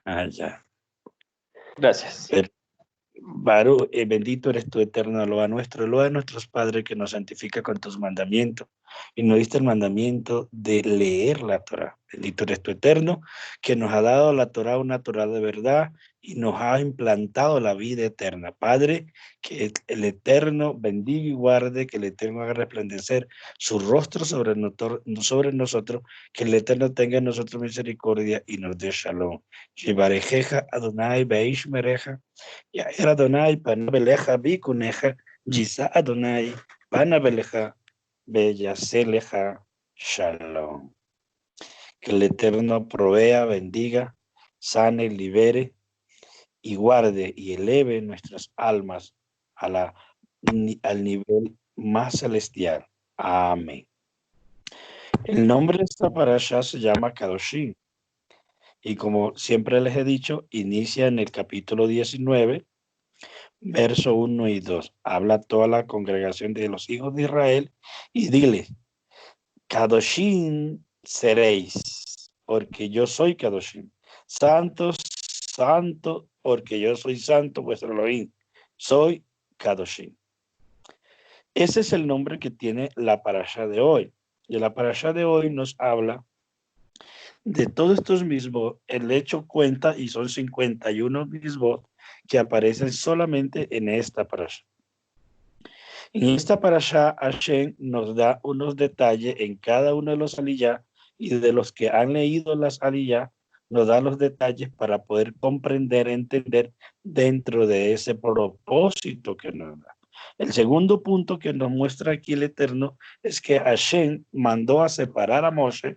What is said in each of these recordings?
Ah, ya. Gracias. Baruch, bendito eres tú, eterno Eloa nuestro, Eloa de nuestros padres, que nos santifica con tus mandamientos, y nos diste el mandamiento de leer la Torah. Bendito eres tú, eterno, que nos ha dado la Torah, una Torah de verdad, y nos ha implantado la vida eterna. Padre, que el Eterno bendiga y guarde, que el Eterno haga resplandecer su rostro sobre nosotros, que el Eterno tenga en nosotros misericordia y nos dé shalom. Shivarejeja Adonai Beish Mereja. Yair Adonai, Panabeleja, Bikuneja, Giza Adonai, Panabeleja, Beyaseleja, Shalom. Que el Eterno provea, bendiga, sane, libere y guarde y eleve nuestras almas al nivel más celestial. Amén. El nombre de esta parasha se llama Kadoshim. Y como siempre les he dicho, inicia en el capítulo 19, verso 1 y 2. Habla toda la congregación de los hijos de Israel y dile, Kadoshim seréis, porque yo soy Kadoshim. Santos, santo, porque yo soy santo, vuestro Elohim. Soy Kadoshim. Ese es el nombre que tiene la parasha de hoy. Y la parasha de hoy nos habla de todos estos mismos. El hecho cuenta, y son 51 mismos que aparecen solamente en esta parasha. En esta parasha, Hashem nos da unos detalles en cada uno de los aliyah, y de los que han leído las aliyah, nos da los detalles para poder comprender, entender dentro de ese propósito que nos da. El segundo punto que nos muestra aquí el Eterno es que Hashem mandó a separar a Moshe.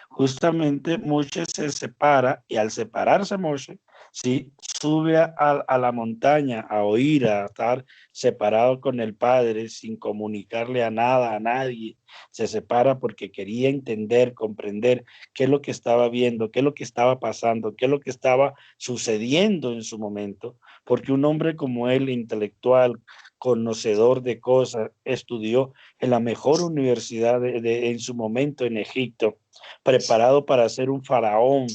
Justamente Moshe se separa, y al separarse Moshe, sí, sube a la montaña a oír, a estar separado con el Padre sin comunicarle a nada, a nadie. Se separa porque quería entender, comprender qué es lo que estaba viendo, qué es lo que estaba pasando, qué es lo que estaba sucediendo en su momento, porque un hombre como él, intelectual, conocedor de cosas, estudió en la mejor universidad en su momento en Egipto, preparado para ser un faraón,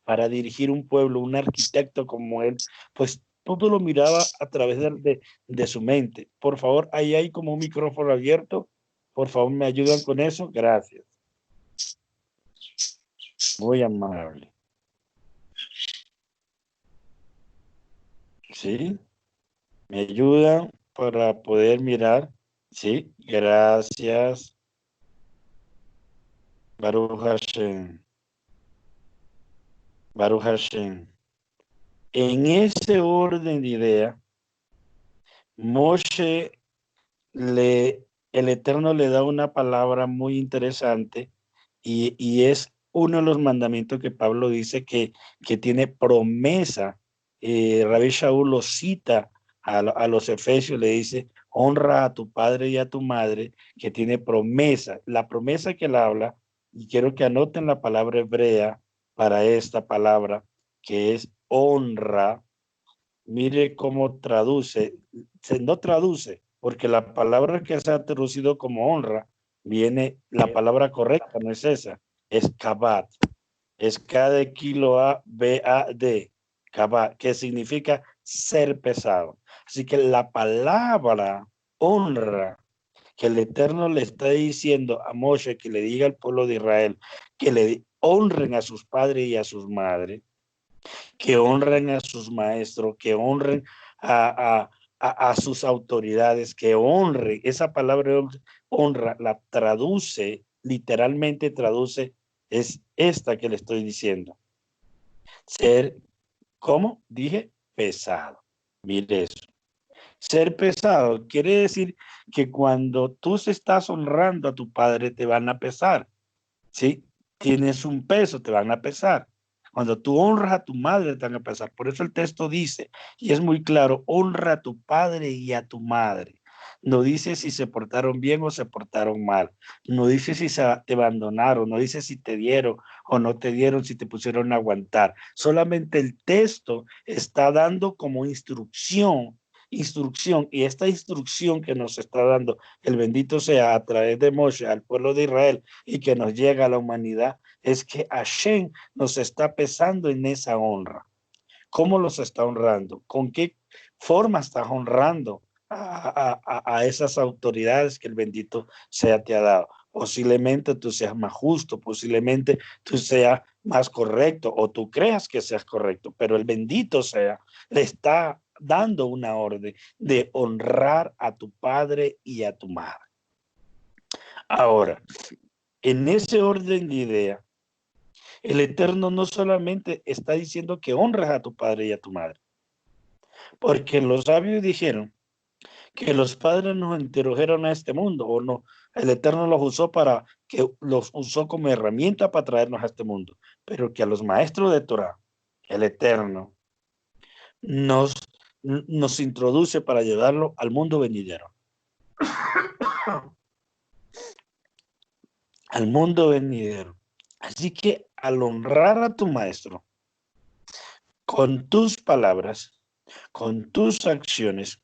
para dirigir un pueblo, un arquitecto como él, pues todo lo miraba a través de su mente. Por favor, ahí hay como un micrófono abierto. Por favor, me ayudan con eso. Gracias. Muy amable. ¿Sí? ¿Me ayudan para poder mirar? Sí, gracias. Baruch Hashem. Baruch Hashem. En ese orden de idea, Moshe el Eterno le da una palabra muy interesante, y es uno de los mandamientos que Pablo dice que tiene promesa. Rabbi Shaul lo cita a los Efesios, le dice, honra a tu padre y a tu madre, que tiene promesa. La promesa que él habla, y quiero que anoten la palabra hebrea para esta palabra, que es honra. Mire cómo traduce, no traduce, porque la palabra que se ha traducido como honra, viene, la palabra correcta no es esa, es kabat, es K de kilo A, B, A, D, kabat, que significa ser pesado. Así que la palabra honra que el Eterno le está diciendo a Moshe que le diga al pueblo de Israel que le honren a sus padres y a sus madres, que honren a sus maestros, que honren a sus autoridades, que honren. Esa palabra honra la traduce, literalmente traduce, es esta que le estoy diciendo. Ser, ¿cómo? Dije, pesado. Mire eso. Ser pesado quiere decir que cuando tú se estás honrando a tu padre, te van a pesar. ¿Sí? Tienes un peso, te van a pesar. Cuando tú honras a tu madre, te van a pesar. Por eso el texto dice, y es muy claro, honra a tu padre y a tu madre. No dice si se portaron bien o se portaron mal. No dice si te abandonaron, no dice si te dieron o no te dieron, si te pusieron a aguantar. Solamente el texto está dando como instrucción instrucción, y esta instrucción que nos está dando el bendito sea a través de Moshe al pueblo de Israel y que nos llega a la humanidad, es que Hashem nos está pesando en esa honra. ¿Cómo los está honrando? ¿Con qué forma estás honrando a esas autoridades que el bendito sea te ha dado? Posiblemente tú seas más justo, posiblemente tú seas más correcto o tú creas que seas correcto, pero el bendito sea le está dando una orden de honrar a tu padre y a tu madre. Ahora, en ese orden de idea, el Eterno no solamente está diciendo que honres a tu padre y a tu madre, porque los sabios dijeron que los padres nos introdujeron a este mundo, o no, el Eterno los usó los usó como herramienta para traernos a este mundo, pero que a los maestros de Torah, el Eterno nos, nos introduce para llevarlo al mundo venidero. Al mundo venidero. Así que al honrar a tu maestro, con tus palabras, con tus acciones,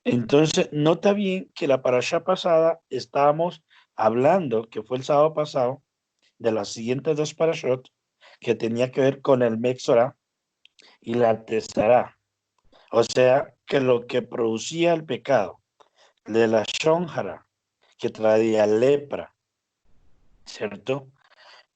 entonces nota bien que la parasha pasada estábamos hablando, que fue el sábado pasado, de las siguientes dos parashot, que tenía que ver con el Mexorá y la Tesará. O sea, que lo que producía el pecado, de la Shonjara, que traía lepra, ¿cierto?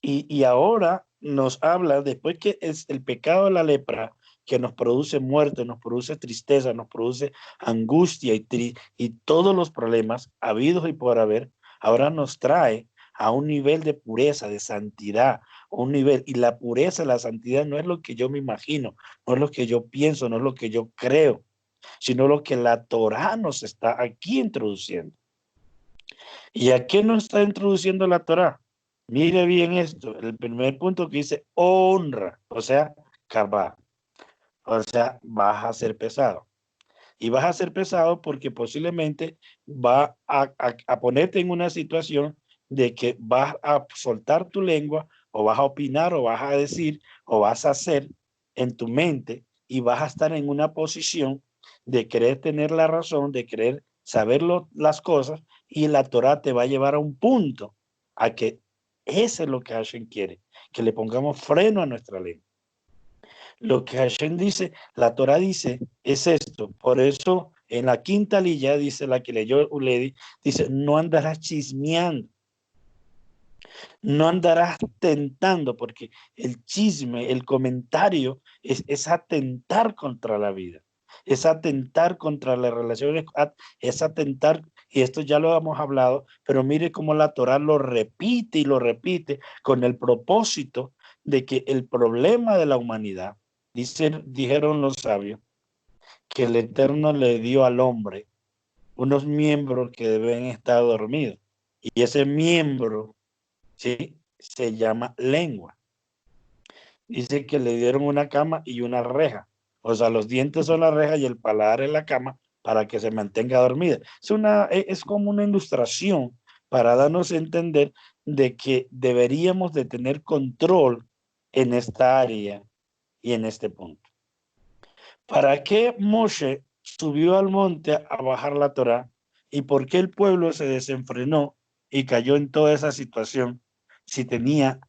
Y ahora nos habla, después que es el pecado de la lepra, que nos produce muerte, nos produce tristeza, nos produce angustia y todos los problemas habidos y por haber, ahora nos trae a un nivel de pureza, de santidad, un nivel, y la pureza, la santidad no es lo que yo me imagino, no es lo que yo pienso, no es lo que yo creo, sino lo que la Torá nos está aquí introduciendo. ¿Y a qué nos está introduciendo la Torá? Mire bien esto, el primer punto que dice honra, o sea, kabá, o sea, vas a ser pesado. Y vas a ser pesado porque posiblemente va a ponerte en una situación de que vas a soltar tu lengua o vas a opinar o vas a decir o vas a hacer en tu mente y vas a estar en una posición de querer tener la razón, de querer saber las cosas y la Torah te va a llevar a un punto a que ese es lo que Hashem quiere, que le pongamos freno a nuestra lengua. Lo que Hashem dice, la Torah dice, es esto. Por eso, en la quinta lilla, dice la que leyó Uledi, dice, no andarás chismeando, no andarás tentando, porque el chisme, el comentario, es atentar contra la vida, es atentar contra las relaciones, es atentar, y esto ya lo hemos hablado, pero mire cómo la Torah lo repite y lo repite con el propósito de que el problema de la humanidad, dijeron los sabios, que el Eterno le dio al hombre unos miembros que deben estar dormidos. Y ese miembro, ¿sí?, se llama lengua. Dice que le dieron una cama y una reja. O sea, los dientes son la reja y el paladar es la cama para que se mantenga dormida. Es como una ilustración para darnos a entender de que deberíamos de tener control en esta área y en este punto. ¿Para qué Moshe subió al monte a bajar la Torá? ¿Y por qué el pueblo se desenfrenó y cayó en toda esa situación si tenía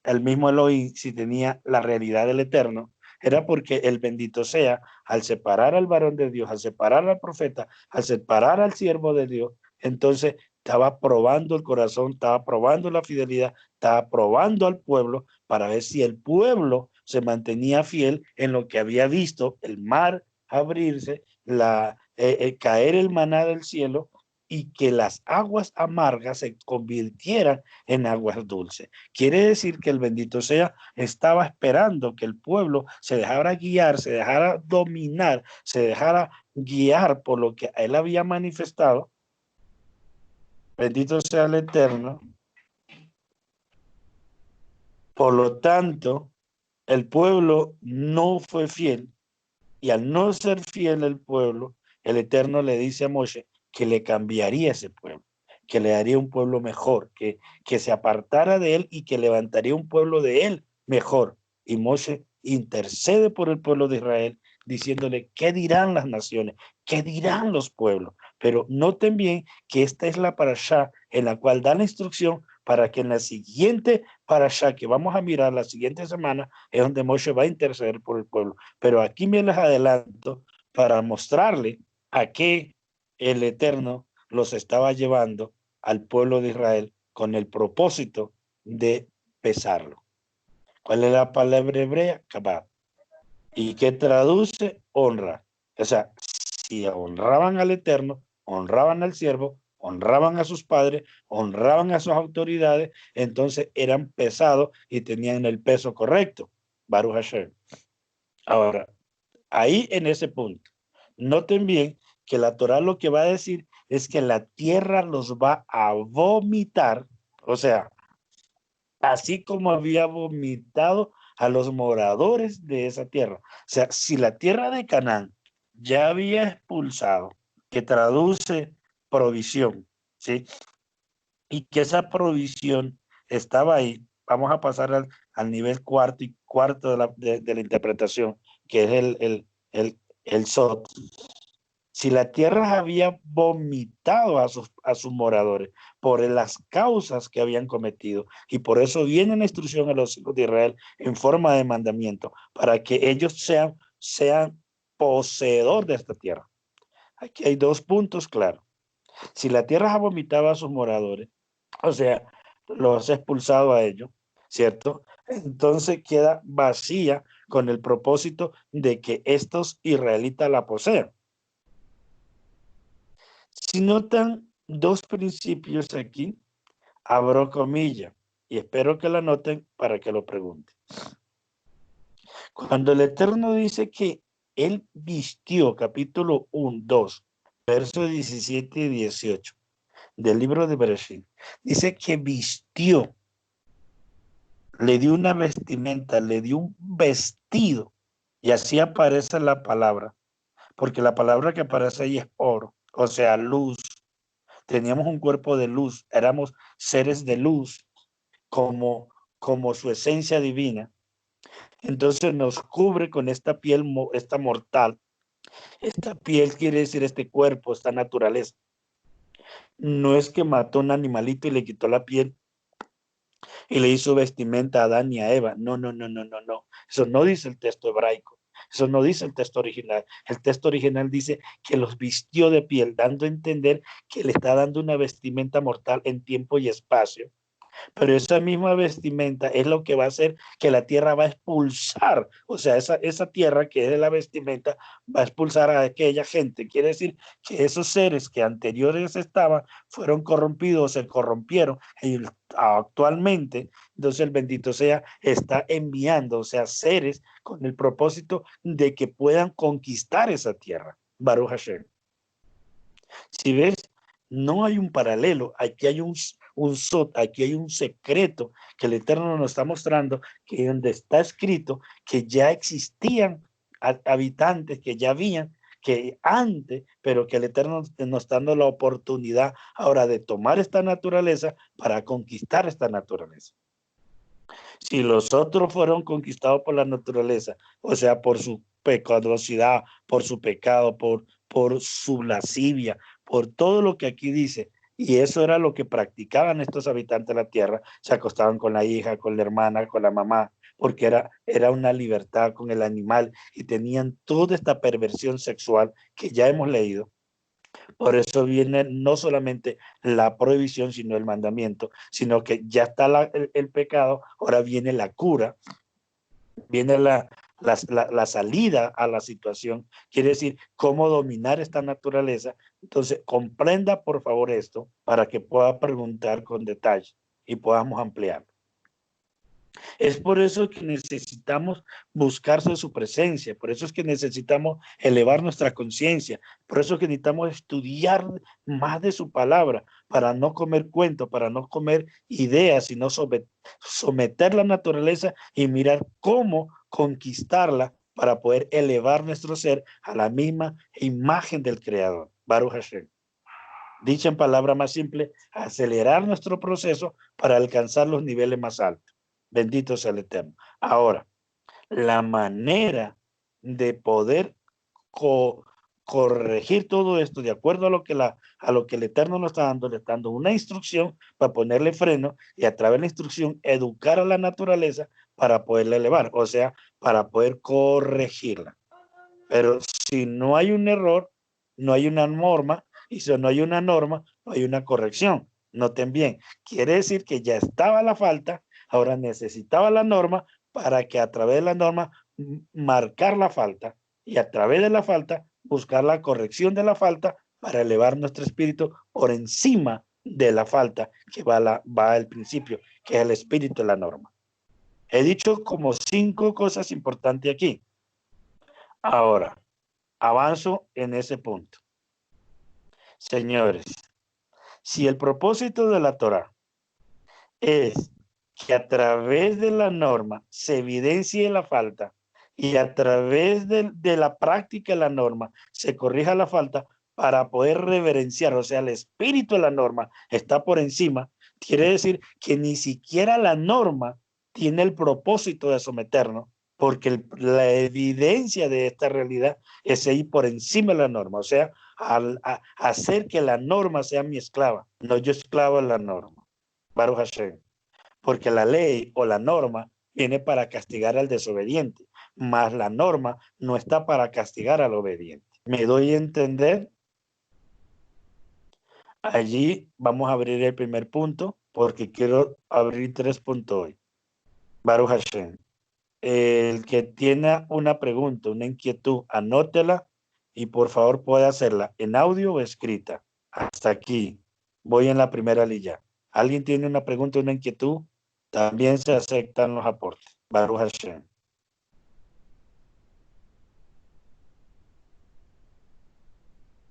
el mismo Elohim, si tenía la realidad del Eterno? Era porque el bendito sea, al separar al varón de Dios, al separar al profeta, al separar al siervo de Dios, entonces estaba probando el corazón, estaba probando la fidelidad, estaba probando al pueblo para ver si el pueblo se mantenía fiel en lo que había visto, el mar abrirse, caer el maná del cielo y que las aguas amargas se convirtieran en aguas dulces. Quiere decir que el bendito sea estaba esperando que el pueblo se dejara guiar, se dejara dominar, se dejara guiar por lo que él había manifestado. Bendito sea el Eterno. Por lo tanto, el pueblo no fue fiel y al no ser fiel el pueblo, el Eterno le dice a Moshe que le cambiaría ese pueblo, que le haría un pueblo mejor, que se apartara de él y que levantaría un pueblo de él mejor. Y Moshe intercede por el pueblo de Israel, diciéndole, ¿qué dirán las naciones? ¿Qué dirán los pueblos? Pero noten bien que esta es la parashá en la cual da la instrucción para que en la siguiente parashá que vamos a mirar la siguiente semana es donde Moshe va a interceder por el pueblo. Pero aquí me les adelanto para mostrarle a qué el Eterno los estaba llevando al pueblo de Israel con el propósito de pesarlo. ¿Cuál es la palabra hebrea? Kabad. ¿Y qué traduce? Honra. O sea, si honraban al Eterno, honraban al siervo, honraban a sus padres, honraban a sus autoridades, entonces eran pesados y tenían el peso correcto. Baruch Hashem. Ahora, ahí en ese punto, noten bien que la Torah lo que va a decir es que la tierra los va a vomitar, o sea, así como había vomitado a los moradores de esa tierra. O sea, si la tierra de Canaán ya había expulsado, que traduce provisión, ¿sí? Y que esa provisión estaba ahí, vamos a pasar al nivel cuarto de la interpretación, que es el Sot. Si la tierra había vomitado a sus moradores por las causas que habían cometido, y por eso viene una instrucción a los hijos de Israel en forma de mandamiento, para que ellos sean poseedor de esta tierra. Aquí hay dos puntos claros. Si la tierra ha vomitado a sus moradores, o sea, los ha expulsado a ellos, ¿cierto? Entonces queda vacía con el propósito de que estos israelitas la posean. Si notan dos principios aquí, abro comillas y espero que la noten para que lo pregunten. Cuando el Eterno dice que Él vistió, capítulo 1, 2, versos 17 y 18 del libro de Bereshit, dice que vistió, le dio una vestimenta, le dio un vestido, y así aparece la palabra, porque la palabra que aparece ahí es oro, o sea, luz. Teníamos un cuerpo de luz, éramos seres de luz como su esencia divina. Entonces nos cubre con esta piel, esta mortal. Esta piel quiere decir este cuerpo, esta naturaleza. No es que mató un animalito y le quitó la piel y le hizo vestimenta a Adán y a Eva. No, no, no, no, no, no. Eso no dice el texto hebraico. Eso no dice el texto original. El texto original dice que los vistió de piel, dando a entender que le está dando una vestimenta mortal en tiempo y espacio. Pero esa misma vestimenta es lo que va a hacer que la tierra va a expulsar, o sea, esa tierra que es de la vestimenta va a expulsar a aquella gente. Quiere decir que esos seres que anteriores estaban fueron corrompidos, se corrompieron y actualmente, entonces el bendito sea, está enviando, o sea, seres con el propósito de que puedan conquistar esa tierra. Baruch Hashem. Si ves, no hay un paralelo, aquí hay un sot, aquí hay un secreto que el Eterno nos está mostrando, que donde está escrito que ya existían habitantes, que ya habían, que antes, pero que el Eterno nos está dando la oportunidad ahora de tomar esta naturaleza para conquistar esta naturaleza. Si los otros fueron conquistados por la naturaleza, o sea, por su pecaminosidad, por su pecado, por su lascivia, por todo lo que aquí dice, y eso era lo que practicaban estos habitantes de la tierra, se acostaban con la hija, con la hermana, con la mamá, porque era una libertad con el animal y tenían toda esta perversión sexual que ya hemos leído. Por eso viene no solamente la prohibición, sino el mandamiento, sino que ya está el pecado, ahora viene la cura, viene la salida a la situación, quiere decir cómo dominar esta naturaleza. Entonces, comprenda por favor esto para que pueda preguntar con detalle y podamos ampliar. Es por eso que necesitamos buscarse su presencia, por eso es que necesitamos elevar nuestra conciencia, por eso es que necesitamos estudiar más de su palabra, para no comer cuentos, para no comer ideas, sino someter la naturaleza y mirar cómo conquistarla para poder elevar nuestro ser a la misma imagen del Creador. Baruch Hashem. Dicha en palabra más simple, acelerar nuestro proceso para alcanzar los niveles más altos. Bendito sea el Eterno. Ahora, la manera de poder corregir todo esto de acuerdo a lo que el Eterno nos está dando. Le está dando una instrucción para ponerle freno y a través de la instrucción educar a la naturaleza para poderla elevar, o sea, para poder corregirla. Pero si no hay un error, no hay una norma, y si no hay una norma, no hay una corrección. Noten bien, quiere decir que ya estaba la falta, ahora necesitaba la norma para que a través de la norma marcar la falta y a través de la falta buscar la corrección de la falta para elevar nuestro espíritu por encima de la falta que va al principio, que es el espíritu de la norma. He dicho como 5 cosas importantes aquí. Ahora, avanzo en ese punto. Señores, si el propósito de la Torá es que a través de la norma se evidencie la falta y a través de la práctica de la norma se corrija la falta para poder reverenciar, o sea, el espíritu de la norma está por encima, quiere decir que ni siquiera la norma tiene el propósito de someternos, porque la evidencia de esta realidad es ir por encima de la norma, o sea, hacer que la norma sea mi esclava, no yo esclavo de la norma. Baruch Hashem. Porque la ley o la norma viene para castigar al desobediente, mas la norma no está para castigar al obediente. ¿Me doy a entender? Allí vamos a abrir el primer punto, porque quiero abrir 3 puntos hoy. Baruch Hashem. El que tiene una pregunta, una inquietud, anótela y por favor puede hacerla en audio o escrita. Hasta aquí. Voy en la primera línea. ¿Alguien tiene una pregunta, una inquietud? También se aceptan los aportes. Baruch Hashem.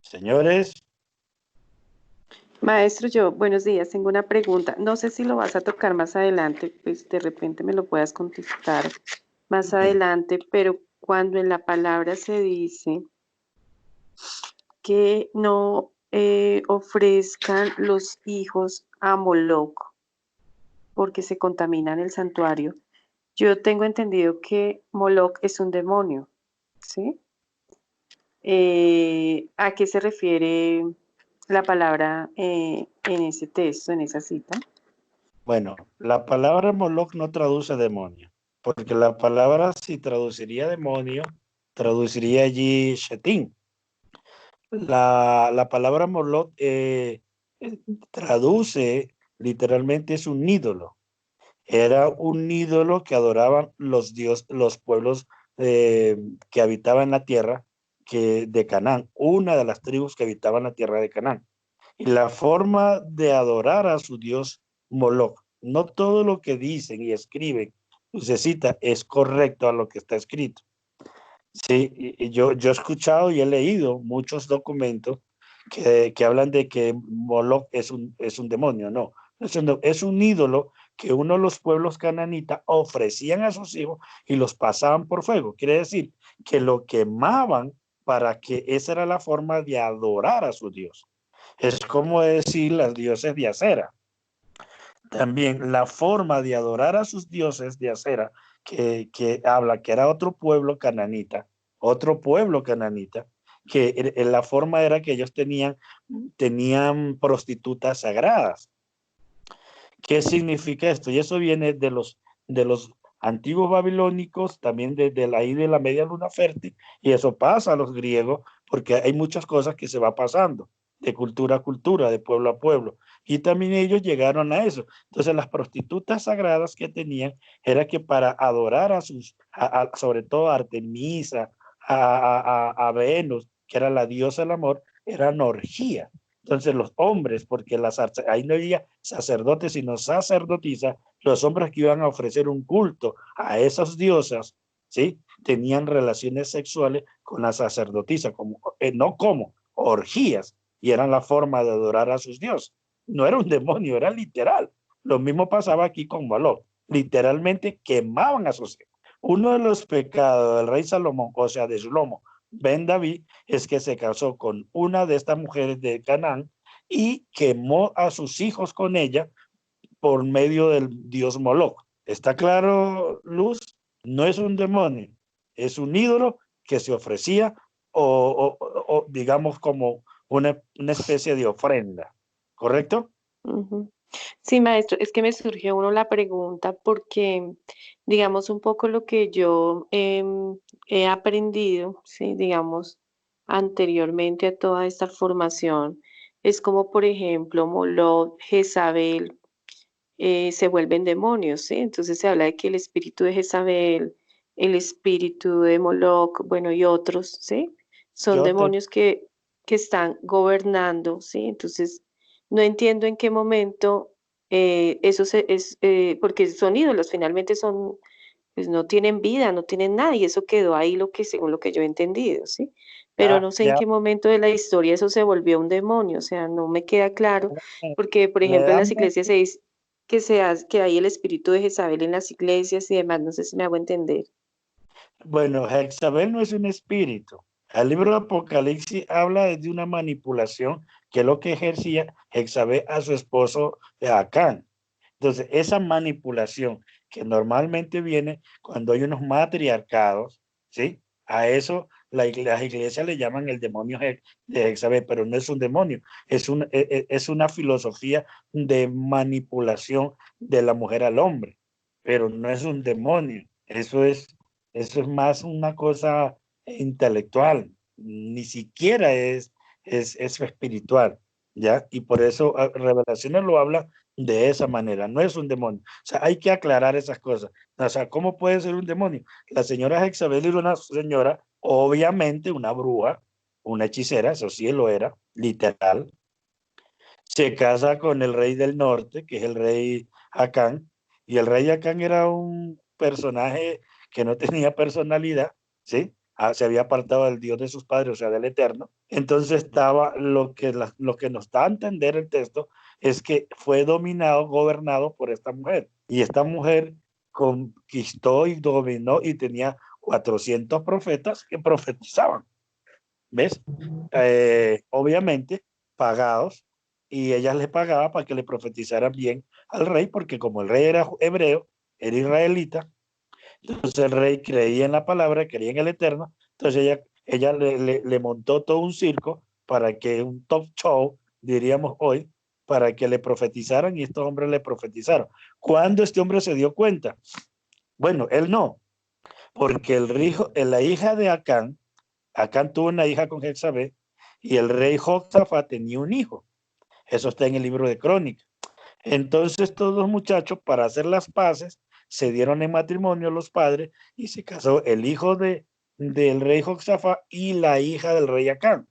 Señores. Maestro, buenos días, tengo una pregunta. No sé si lo vas a tocar más adelante, pues de repente me lo puedas contestar más adelante, pero cuando en la palabra se dice que no ofrezcan los hijos a Moloc porque se contaminan el santuario, yo tengo entendido que Moloc es un demonio, ¿sí? ¿A qué se refiere la palabra en ese texto, en esa cita? Bueno, la palabra Moloch no traduce demonio, porque la palabra si traduciría demonio, traduciría allí Shetim. La palabra Moloch traduce literalmente es un ídolo. Era un ídolo que adoraban los pueblos que habitaban la tierra de Canaán, una de las tribus que habitaban la tierra de Canaán. Y la forma de adorar a su dios Moloch, no todo lo que dicen y escriben, se cita, es correcto a lo que está escrito. Sí, y yo he escuchado y he leído muchos documentos que hablan de que Moloch es un demonio. No, es un ídolo que uno de los pueblos cananitas ofrecían a sus hijos y los pasaban por fuego. Quiere decir que lo quemaban para que esa era la forma de adorar a su Dios. Es como decir las dioses de acera. También la forma de adorar a sus dioses de acera, que habla que era otro pueblo cananita, que la forma era que ellos tenían prostitutas sagradas. ¿Qué significa esto? Y eso viene de los antiguos babilónicos, también desde ahí de la media luna fértil, y eso pasa a los griegos, porque hay muchas cosas que se va pasando de cultura a cultura, de pueblo a pueblo, y también ellos llegaron a eso. Entonces las prostitutas sagradas que tenían era que para adorar sobre todo a Artemisa, a Venus, que era la diosa del amor, eran orgía. Entonces los hombres, porque ahí no había sacerdotes sino sacerdotisas, los hombres que iban a ofrecer un culto a esas diosas, ¿sí? Tenían relaciones sexuales con las sacerdotisas, no como orgías, y eran la forma de adorar a sus dioses. No era un demonio, era literal. Lo mismo pasaba aquí con Moloch. Literalmente quemaban a sus hijos. Uno de los pecados del rey Salomón, o sea, de Shlomo ben David, es que se casó con una de estas mujeres de Canaán y quemó a sus hijos con ella por medio del dios Moloch. ¿Está claro, Luz? No es un demonio, es un ídolo que se ofrecía o digamos como una especie de ofrenda, ¿correcto? Ujú. Sí, maestro, es que me surgió uno la pregunta porque, digamos, un poco lo que yo he aprendido, sí, digamos, anteriormente a toda esta formación, es como, por ejemplo, Moloch, Jezabel, se vuelven demonios, ¿sí? Entonces se habla de que el espíritu de Jezabel, el espíritu de Moloch, bueno, y otros, ¿sí? Son Yo te, demonios que están gobernando, ¿sí? Entonces, no entiendo en qué momento eso es, porque son ídolos, finalmente son, pues no tienen vida, no tienen nada, y eso quedó ahí lo que, según lo que yo he entendido, ¿sí? Pero ya, no sé en qué momento de la historia eso se volvió un demonio, o sea, no me queda claro, porque, por ejemplo, en las leamos. iglesias se dice que hay el espíritu de Jezabel en las iglesias y demás, no sé si me hago entender. Bueno, Jezabel no es un espíritu. El libro de Apocalipsis habla de una manipulación que es lo que ejercía Jezabel a su esposo Acán. Entonces, esa manipulación que normalmente viene cuando hay unos matriarcados, ¿sí? A eso las iglesias le llaman el demonio de Jezabel, pero no es un demonio, es una filosofía de manipulación de la mujer al hombre, pero no es un demonio. Eso es más una cosa intelectual, ni siquiera es espiritual, ¿ya? Y por eso Revelaciones lo habla de esa manera, no es un demonio. O sea, hay que aclarar esas cosas. O sea, ¿cómo puede ser un demonio? La señora Jezabel era una señora, obviamente una bruja, una hechicera, eso sí lo era, literal. Se casa con el rey del norte, que es el rey Acán, y el rey Acán era un personaje que no tenía personalidad, ¿sí? Se había apartado del Dios de sus padres, o sea, del Eterno. Entonces estaba lo que nos da a entender el texto es que fue dominado, gobernado por esta mujer. Y esta mujer conquistó y dominó y tenía 400 profetas que profetizaban. ¿Ves? Obviamente pagados, y ella les pagaba para que le profetizaran bien al rey, porque como el rey era hebreo, era israelita, entonces el rey creía en la palabra, creía en el Eterno, entonces ella le montó todo un circo para que un top show, diríamos hoy, para que le profetizaran y estos hombres le profetizaron. ¿Cuándo este hombre se dio cuenta? Bueno, él no, porque la hija de Acán tuvo una hija con Jezabel y el rey Josafat tenía un hijo. Eso está en el libro de Crónicas. Entonces todos los muchachos, para hacer las paces, se dieron en matrimonio los padres y se casó el hijo del rey Josafat y la hija del rey Acán.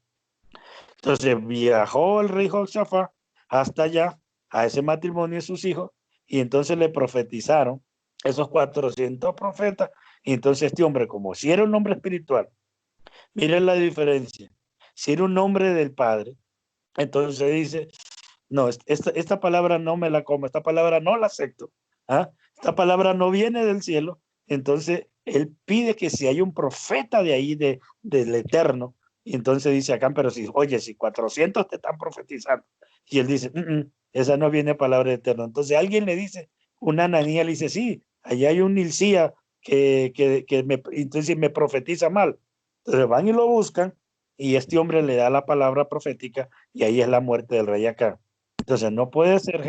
Entonces viajó el rey Josafat hasta allá, a ese matrimonio de sus hijos, y entonces le profetizaron esos 400 profetas. Y entonces este hombre, como si era un hombre espiritual, miren la diferencia. Si era un nombre del Padre, entonces dice, no, esta palabra no me la como, esta palabra no la acepto. ¿Ah? Esta palabra no viene del cielo. Entonces, él pide que si hay un profeta de ahí, del Eterno, y entonces dice acá, pero si, oye, si 400 te están profetizando. Y él dice, esa no viene palabra de Eterno. Entonces alguien le dice, una Ananía le dice, sí, allá hay un Nilcía entonces me profetiza mal. Entonces van y lo buscan y este hombre le da la palabra profética y ahí es la muerte del rey acá. Entonces no puede ser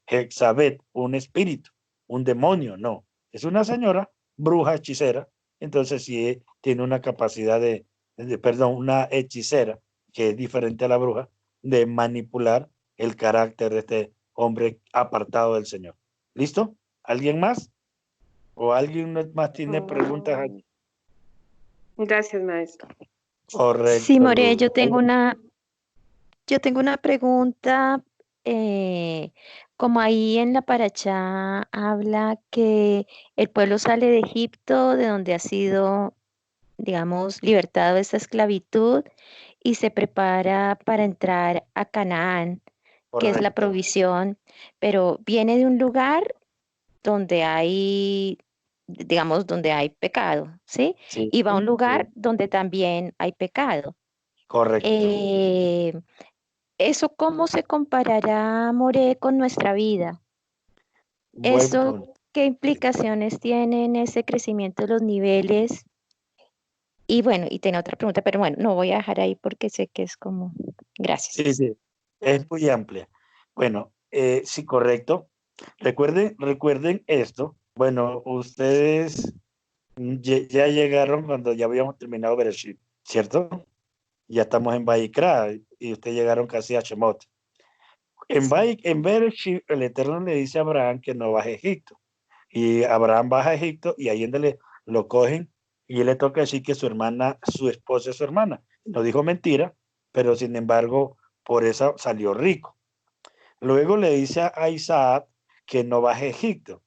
Jezabel un espíritu, un demonio, no. Es una señora bruja hechicera, entonces sí tiene una capacidad perdón, una hechicera que es diferente a la bruja, de manipular el carácter de este hombre apartado del Señor. ¿Listo? ¿Alguien más? ¿O alguien más tiene preguntas? Mm, gracias, maestro. Sí, Correcto, More, Luz. yo tengo una pregunta. Como ahí en la paracha habla que el pueblo sale de Egipto, de donde ha sido, digamos, libertado de esta esclavitud, y se prepara para entrar a Canaán, que es la Correcto. provisión, pero viene de un lugar donde hay, digamos, donde hay pecado, ¿sí? Sí, Y va a un lugar sí, donde también hay pecado. correcto. Eh, ¿Eso cómo se comparará, More, con nuestra vida? Buen ¿Eso punto. qué implicaciones tiene en ese crecimiento de los niveles Y bueno, y tenía otra pregunta, pero bueno, no voy a dejar ahí porque sé que es como, gracias. Sí, sí, es muy amplia. Bueno, sí, correcto. Recuerden esto. Bueno, ustedes ya llegaron cuando ya habíamos terminado Bereshit, ¿cierto? Ya estamos en Vayikra y ustedes llegaron casi a Shemot. En Bereshit, el Eterno le dice a Abraham que no baje a Egipto. Y Abraham baja a Egipto y ahí donde lo cogen y él le toca decir que su hermana, su esposa es su hermana. No dijo mentira, pero sin embargo, por eso salió rico. Luego le dice a Isaac que no baje a Egipto.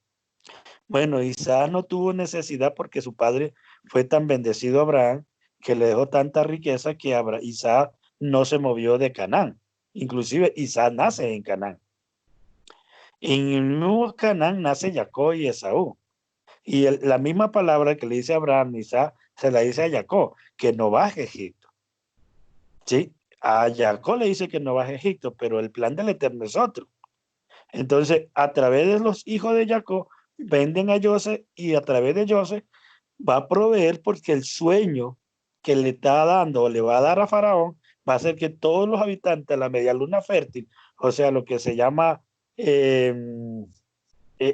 Bueno, Isaac no tuvo necesidad porque su padre fue tan bendecido a Abraham que le dejó tanta riqueza que Isaac no se movió de Canaán. Inclusive Isaac nace en Canaán. En el nuevo Canaán nace Jacob y Esaú. Y la misma palabra que le dice a Abraham, Isaac, se la dice a Jacob, que no baje a Egipto. ¿Sí? A Jacob le dice que no baje a Egipto, pero el plan del Eterno es otro. Entonces, a través de los hijos de Jacob, venden a Joseph y a través de Joseph va a proveer porque el sueño que le está dando o le va a dar a Faraón va a hacer que todos los habitantes de la media luna fértil, o sea, lo que se llama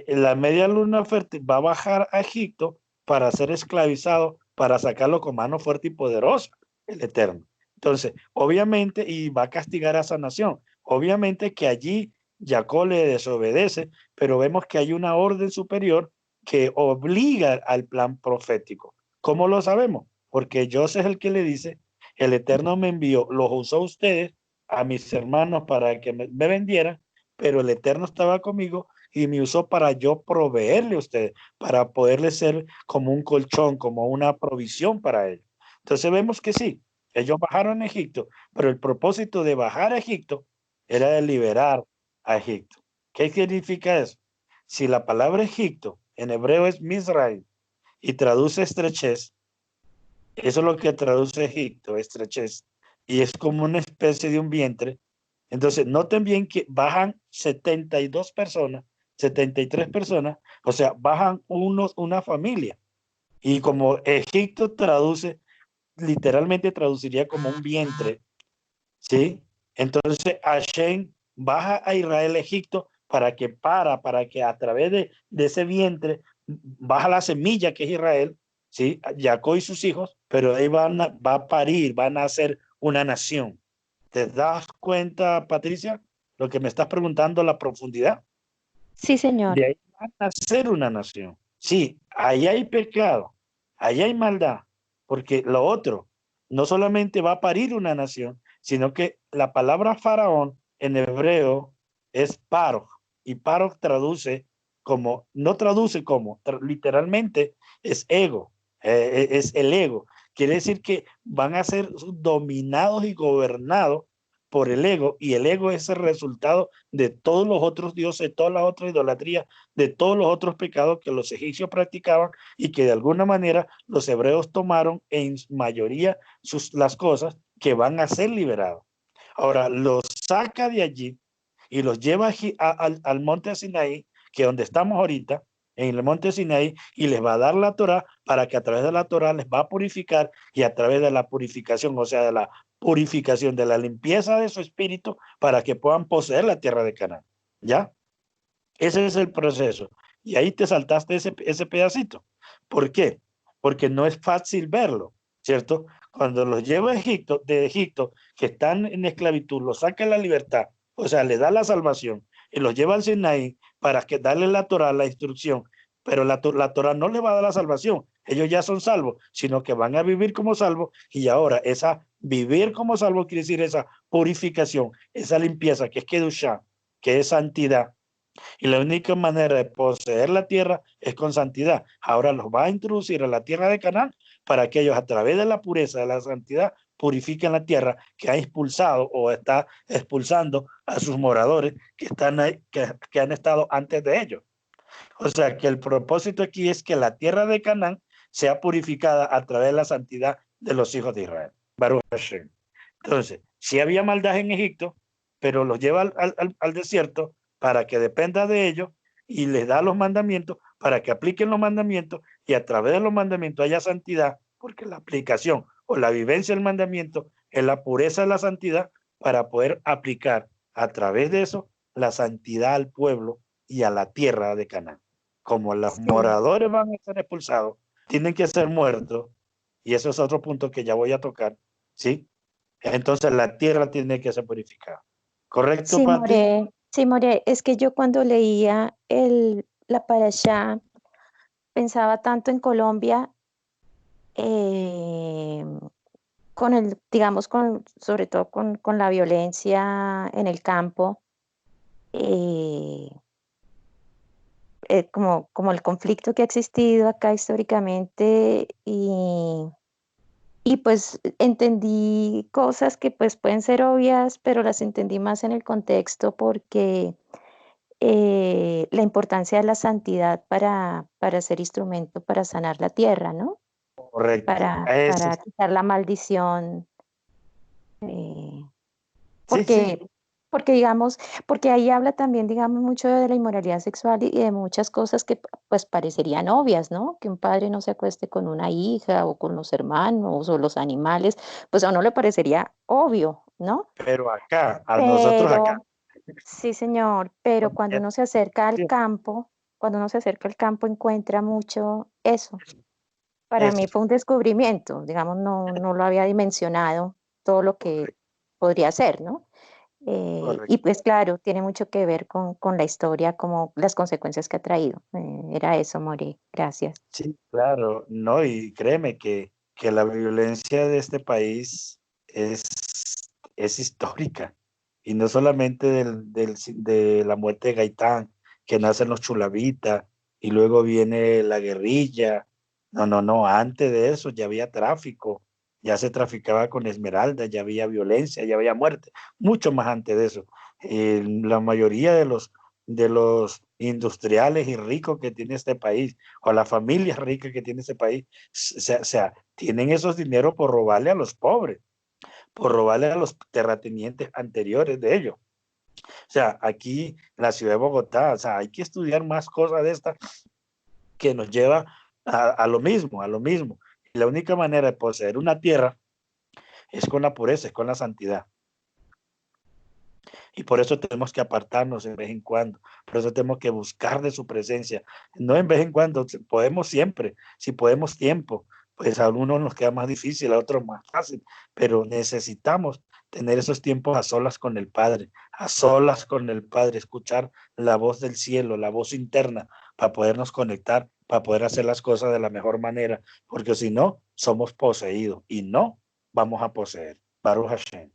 la media luna fértil, va a bajar a Egipto para ser esclavizado, para sacarlo con mano fuerte y poderosa, el Eterno. Entonces, obviamente, y va a castigar a esa nación. Obviamente que allí Jacob le desobedece, pero vemos que hay una orden superior que obliga al plan profético. ¿Cómo lo sabemos? Porque Dios es el que le dice, el Eterno me envió, los usó a ustedes, a mis hermanos, para que me vendieran, pero el Eterno estaba conmigo y me usó para yo proveerle a ustedes, para poderle ser como un colchón, como una provisión para ellos. Entonces vemos que sí, ellos bajaron a Egipto, pero el propósito de bajar a Egipto era de liberar a Egipto. ¿Qué significa eso? Si la palabra Egipto en hebreo es Misraim y traduce estrechez, eso es lo que traduce Egipto, estrechez, y es como una especie de un vientre. Entonces, noten bien que bajan 72 personas, 73 personas, o sea, bajan una familia. Y como Egipto traduce, literalmente traduciría como un vientre, ¿sí? Entonces, Hashem baja a Israel, Egipto, para que a través de ese vientre baja la semilla que es Israel, ¿sí? Jacob y sus hijos, pero ahí va a parir, van a ser una nación. ¿Te das cuenta, Patricia? Lo que me estás preguntando, la profundidad. Sí, señor. De ahí van a ser una nación. Sí, ahí hay pecado, ahí hay maldad, porque lo otro no solamente va a parir una nación, sino que la palabra faraón en hebreo es paro, y paro traduce como, no traduce como, literalmente es ego, es el ego. Quiere decir que van a ser dominados y gobernados por el ego, y el ego es el resultado de todos los otros dioses, de todas las otras idolatrías, de todos los otros pecados que los egipcios practicaban y que de alguna manera los hebreos tomaron en mayoría las cosas que van a ser liberados. Ahora, los saca de allí y los lleva al monte Sinaí, que es donde estamos ahorita, en el monte Sinaí, y les va a dar la Torá para que a través de la Torá les va a purificar, y a través de la purificación, o sea, de la purificación, de la limpieza de su espíritu, para que puedan poseer la tierra de Canaán. ¿Ya? Ese es el proceso. Y ahí te saltaste ese pedacito. ¿Por qué? Porque no es fácil verlo, ¿cierto? Cuando los lleva a Egipto, de Egipto, que están en esclavitud, los saca en la libertad, o sea, le da la salvación y los lleva al Sinaí para que darle la Torah, la instrucción, pero la Torah no le va a dar la salvación, ellos ya son salvos, sino que van a vivir como salvos, y ahora esa vivir como salvos quiere decir esa purificación, esa limpieza, que es Kedushá, que es santidad, y la única manera de poseer la tierra es con santidad. Ahora los va a introducir a la tierra de Canaán para que ellos a través de la pureza, de la santidad, purifiquen la tierra que ha expulsado o está expulsando a sus moradores que están ahí, que han estado antes de ellos. O sea que el propósito aquí es que la tierra de Canaán sea purificada a través de la santidad de los hijos de Israel. Baruch Hashem. Entonces, sí había maldad en Egipto, pero los lleva al desierto para que dependa de ellos y les da los mandamientos para que apliquen los mandamientos, y a través de los mandamientos haya santidad, porque la aplicación o la vivencia del mandamiento es la pureza de la santidad para poder aplicar a través de eso la santidad al pueblo y a la tierra de Canaán. Como los Sí. moradores van a ser expulsados, tienen que ser muertos, y eso es otro punto que ya voy a tocar, ¿sí? Entonces la tierra tiene que ser purificada. ¿Correcto, Sí, Pati? More, es que yo cuando leía la parashá pensaba tanto en Colombia, eh, digamos, sobre todo con la violencia en el campo, eh, como el conflicto que ha existido acá históricamente y pues entendí cosas que pues pueden ser obvias, pero las entendí más en el contexto porque la importancia de la santidad para ser instrumento para sanar la tierra, ¿no? Correcto. Para quitar la maldición, eh, Sí, sí, porque, porque digamos, porque ahí habla también, digamos, mucho de la inmoralidad sexual y de muchas cosas que pues parecerían obvias, ¿no? Que un padre no se acueste con una hija o con los hermanos o los animales, pues a uno le parecería obvio, ¿no? pero acá, a nosotros acá, Pero, sí, señor, pero cuando uno se acerca al campo, cuando uno se acerca al campo encuentra mucho eso. Para eso, mí fue un descubrimiento, digamos, no lo había dimensionado todo lo que podría ser, ¿no? Y correcto. pues claro, tiene mucho que ver con la historia, como las consecuencias que ha traído. Era eso, Mori. Gracias. Sí, claro, no, y créeme que la violencia de este país es histórica, y no solamente de la muerte de Gaitán, que nacen los chulavitas, y luego viene la guerrilla. No, no, no, antes de eso ya había tráfico, ya se traficaba con esmeralda, ya había violencia, ya había muerte, mucho más antes de eso. La mayoría de los industriales y ricos que tiene este país, o las familias ricas que tiene este país, o sea, tienen esos dineros por robarle a los pobres, por robarle a los terratenientes anteriores de ellos. O sea, aquí en la ciudad de Bogotá, o sea, hay que estudiar más cosas de estas que nos lleva a lo mismo, a lo mismo. Y la única manera de poseer una tierra es con la pureza, es con la santidad. Y por eso tenemos que apartarnos de vez en cuando, por eso tenemos que buscar de su presencia, no en vez en cuando, podemos siempre, si podemos tiempo, pues a algunos nos queda más difícil, a otros más fácil, pero necesitamos tener esos tiempos a solas con el Padre, a solas con el Padre, escuchar la voz del cielo, la voz interna, para podernos conectar, para poder hacer las cosas de la mejor manera, porque si no, somos poseídos y no vamos a poseer. Baruch Hashem.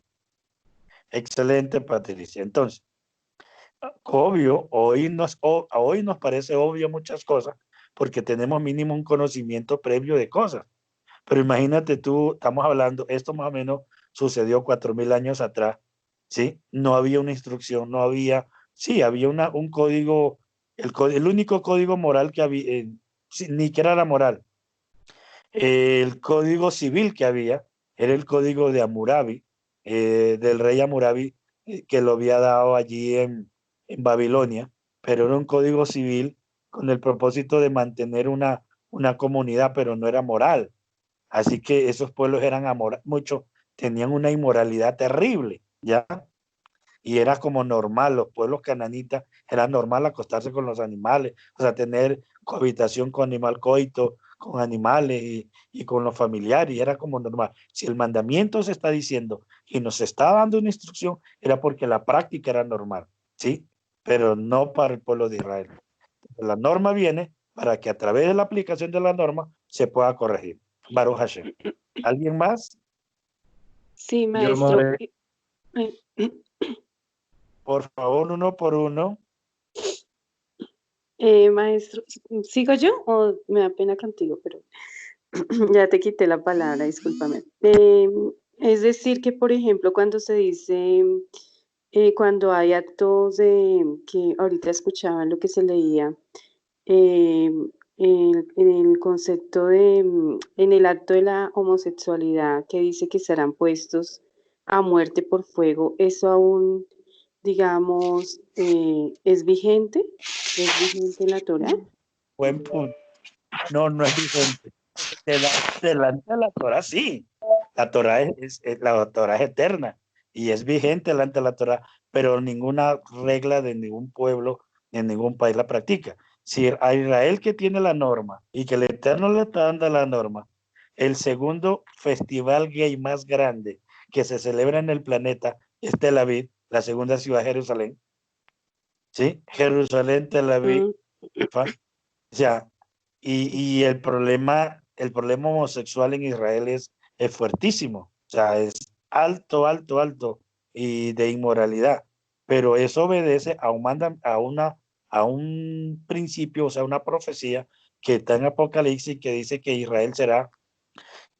Excelente, Patricia. Entonces, obvio, hoy nos parece obvio muchas cosas porque tenemos mínimo un conocimiento previo de cosas. Pero imagínate tú, estamos hablando, esto más o menos sucedió 4.000 años atrás, ¿sí? No había una instrucción, no había, sí, había un código, el único código moral que había, sí, ni que era la moral, el código civil que había era el código de Hammurabi, del rey Hammurabi, que lo había dado allí en Babilonia, pero era un código civil con el propósito de mantener una comunidad, pero no era moral. Así que esos pueblos eran muchos, tenían una inmoralidad terrible, ¿ya? Y era como normal, los pueblos cananitas era normal acostarse con los animales, o sea, tener cohabitación con animal coito, con animales y con los familiares, y era como normal. Si el mandamiento se está diciendo y nos está dando una instrucción, era porque la práctica era normal, ¿sí? Pero no para el pueblo de Israel. La norma viene para que a través de la aplicación de la norma se pueda corregir. Baruch Hashem. ¿Alguien más? Sí, Yo, maestro. More, Por favor, uno por uno. Maestro, ¿sigo yo o me da pena contigo? Pero ya te quité la palabra, discúlpame. Es decir, que por ejemplo, cuando se dice, cuando hay actos de, que ahorita escuchaban lo que se leía, eh, en el concepto de, en el acto de la homosexualidad, que dice que serán puestos a muerte por fuego, ¿eso aún, digamos, es vigente? ¿Es vigente en la Torá? Buen punto. No, no es vigente. delante de la Torah, sí. La Torah la Torah es eterna y es vigente delante de la Torah, pero ninguna regla de ningún pueblo en ningún país la practica. Si a Israel, que tiene la norma y que el Eterno le está dando la norma, el segundo festival gay más grande que se celebra en el planeta es Tel Aviv, la segunda ciudad de Jerusalén. ¿Sí? Jerusalén, Tel Aviv. O sea, y el problema homosexual en Israel es fuertísimo. O sea, es alto, alto, alto y de inmoralidad. Pero eso obedece a un principio, o sea, una profecía que está en Apocalipsis que dice que Israel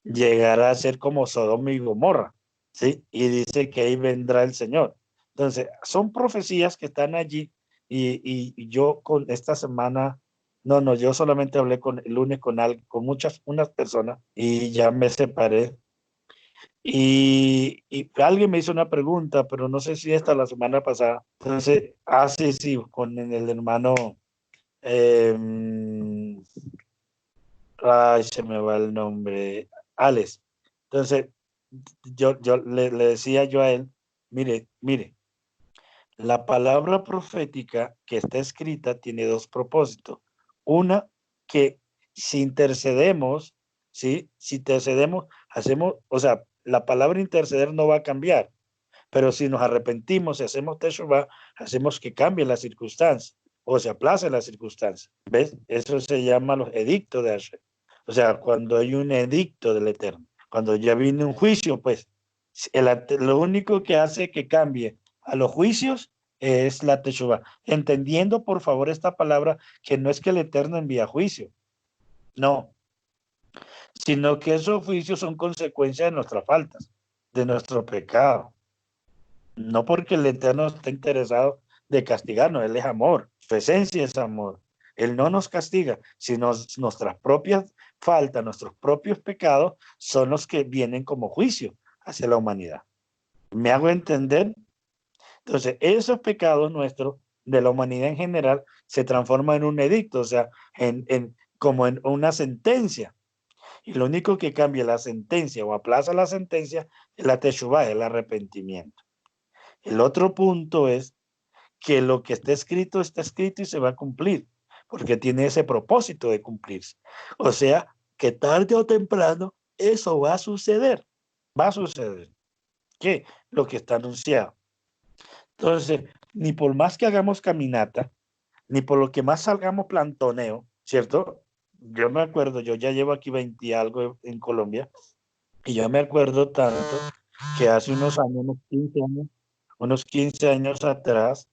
llegará a ser como Sodoma y Gomorra, ¿sí? Y dice que ahí vendrá el Señor. Entonces, son profecías que están allí y yo con esta semana, no, yo solamente hablé el lunes con unas personas y ya me separé. Y alguien me hizo una pregunta, pero no sé si esta la semana pasada. Entonces, sí, con el hermano, eh, ay, se me va el nombre, Alex. Entonces, yo le decía yo a él, mire, la palabra profética que está escrita tiene dos propósitos. Una, que si intercedemos, ¿sí? Si intercedemos, hacemos, o sea, la palabra interceder no va a cambiar, pero si nos arrepentimos y hacemos teshuvah, hacemos que cambie la circunstancia o se aplace la circunstancia. ¿Ves? Eso se llama los edictos de Hashem. O sea, cuando hay un edicto del Eterno, cuando ya viene un juicio, pues lo único que hace que cambie a los juicios es la teshuvah. Entendiendo, por favor, esta palabra, que no es que el Eterno envía juicio, no, sino que esos juicios son consecuencia de nuestras faltas, de nuestro pecado. No porque el Eterno esté interesado de castigarnos, Él es amor, su esencia es amor. Él no nos castiga, sino nuestras propias faltas, nuestros propios pecados son los que vienen como juicio hacia la humanidad. ¿Me hago entender? Entonces, esos pecados nuestros de la humanidad en general se transforman en un edicto, o sea, como en una sentencia. Y lo único que cambia la sentencia o aplaza la sentencia es la teshuvah, el arrepentimiento. El otro punto es que lo que está escrito y se va a cumplir, porque tiene ese propósito de cumplirse. O sea, que tarde o temprano eso va a suceder. Va a suceder. ¿Qué? Lo que está anunciado. Entonces, ni por más que hagamos caminata, ni por lo que más salgamos plantoneo, ¿cierto? Yo me acuerdo, yo ya llevo aquí 20 y algo en Colombia, y yo me acuerdo tanto que hace unos años, unos 15 años atrás,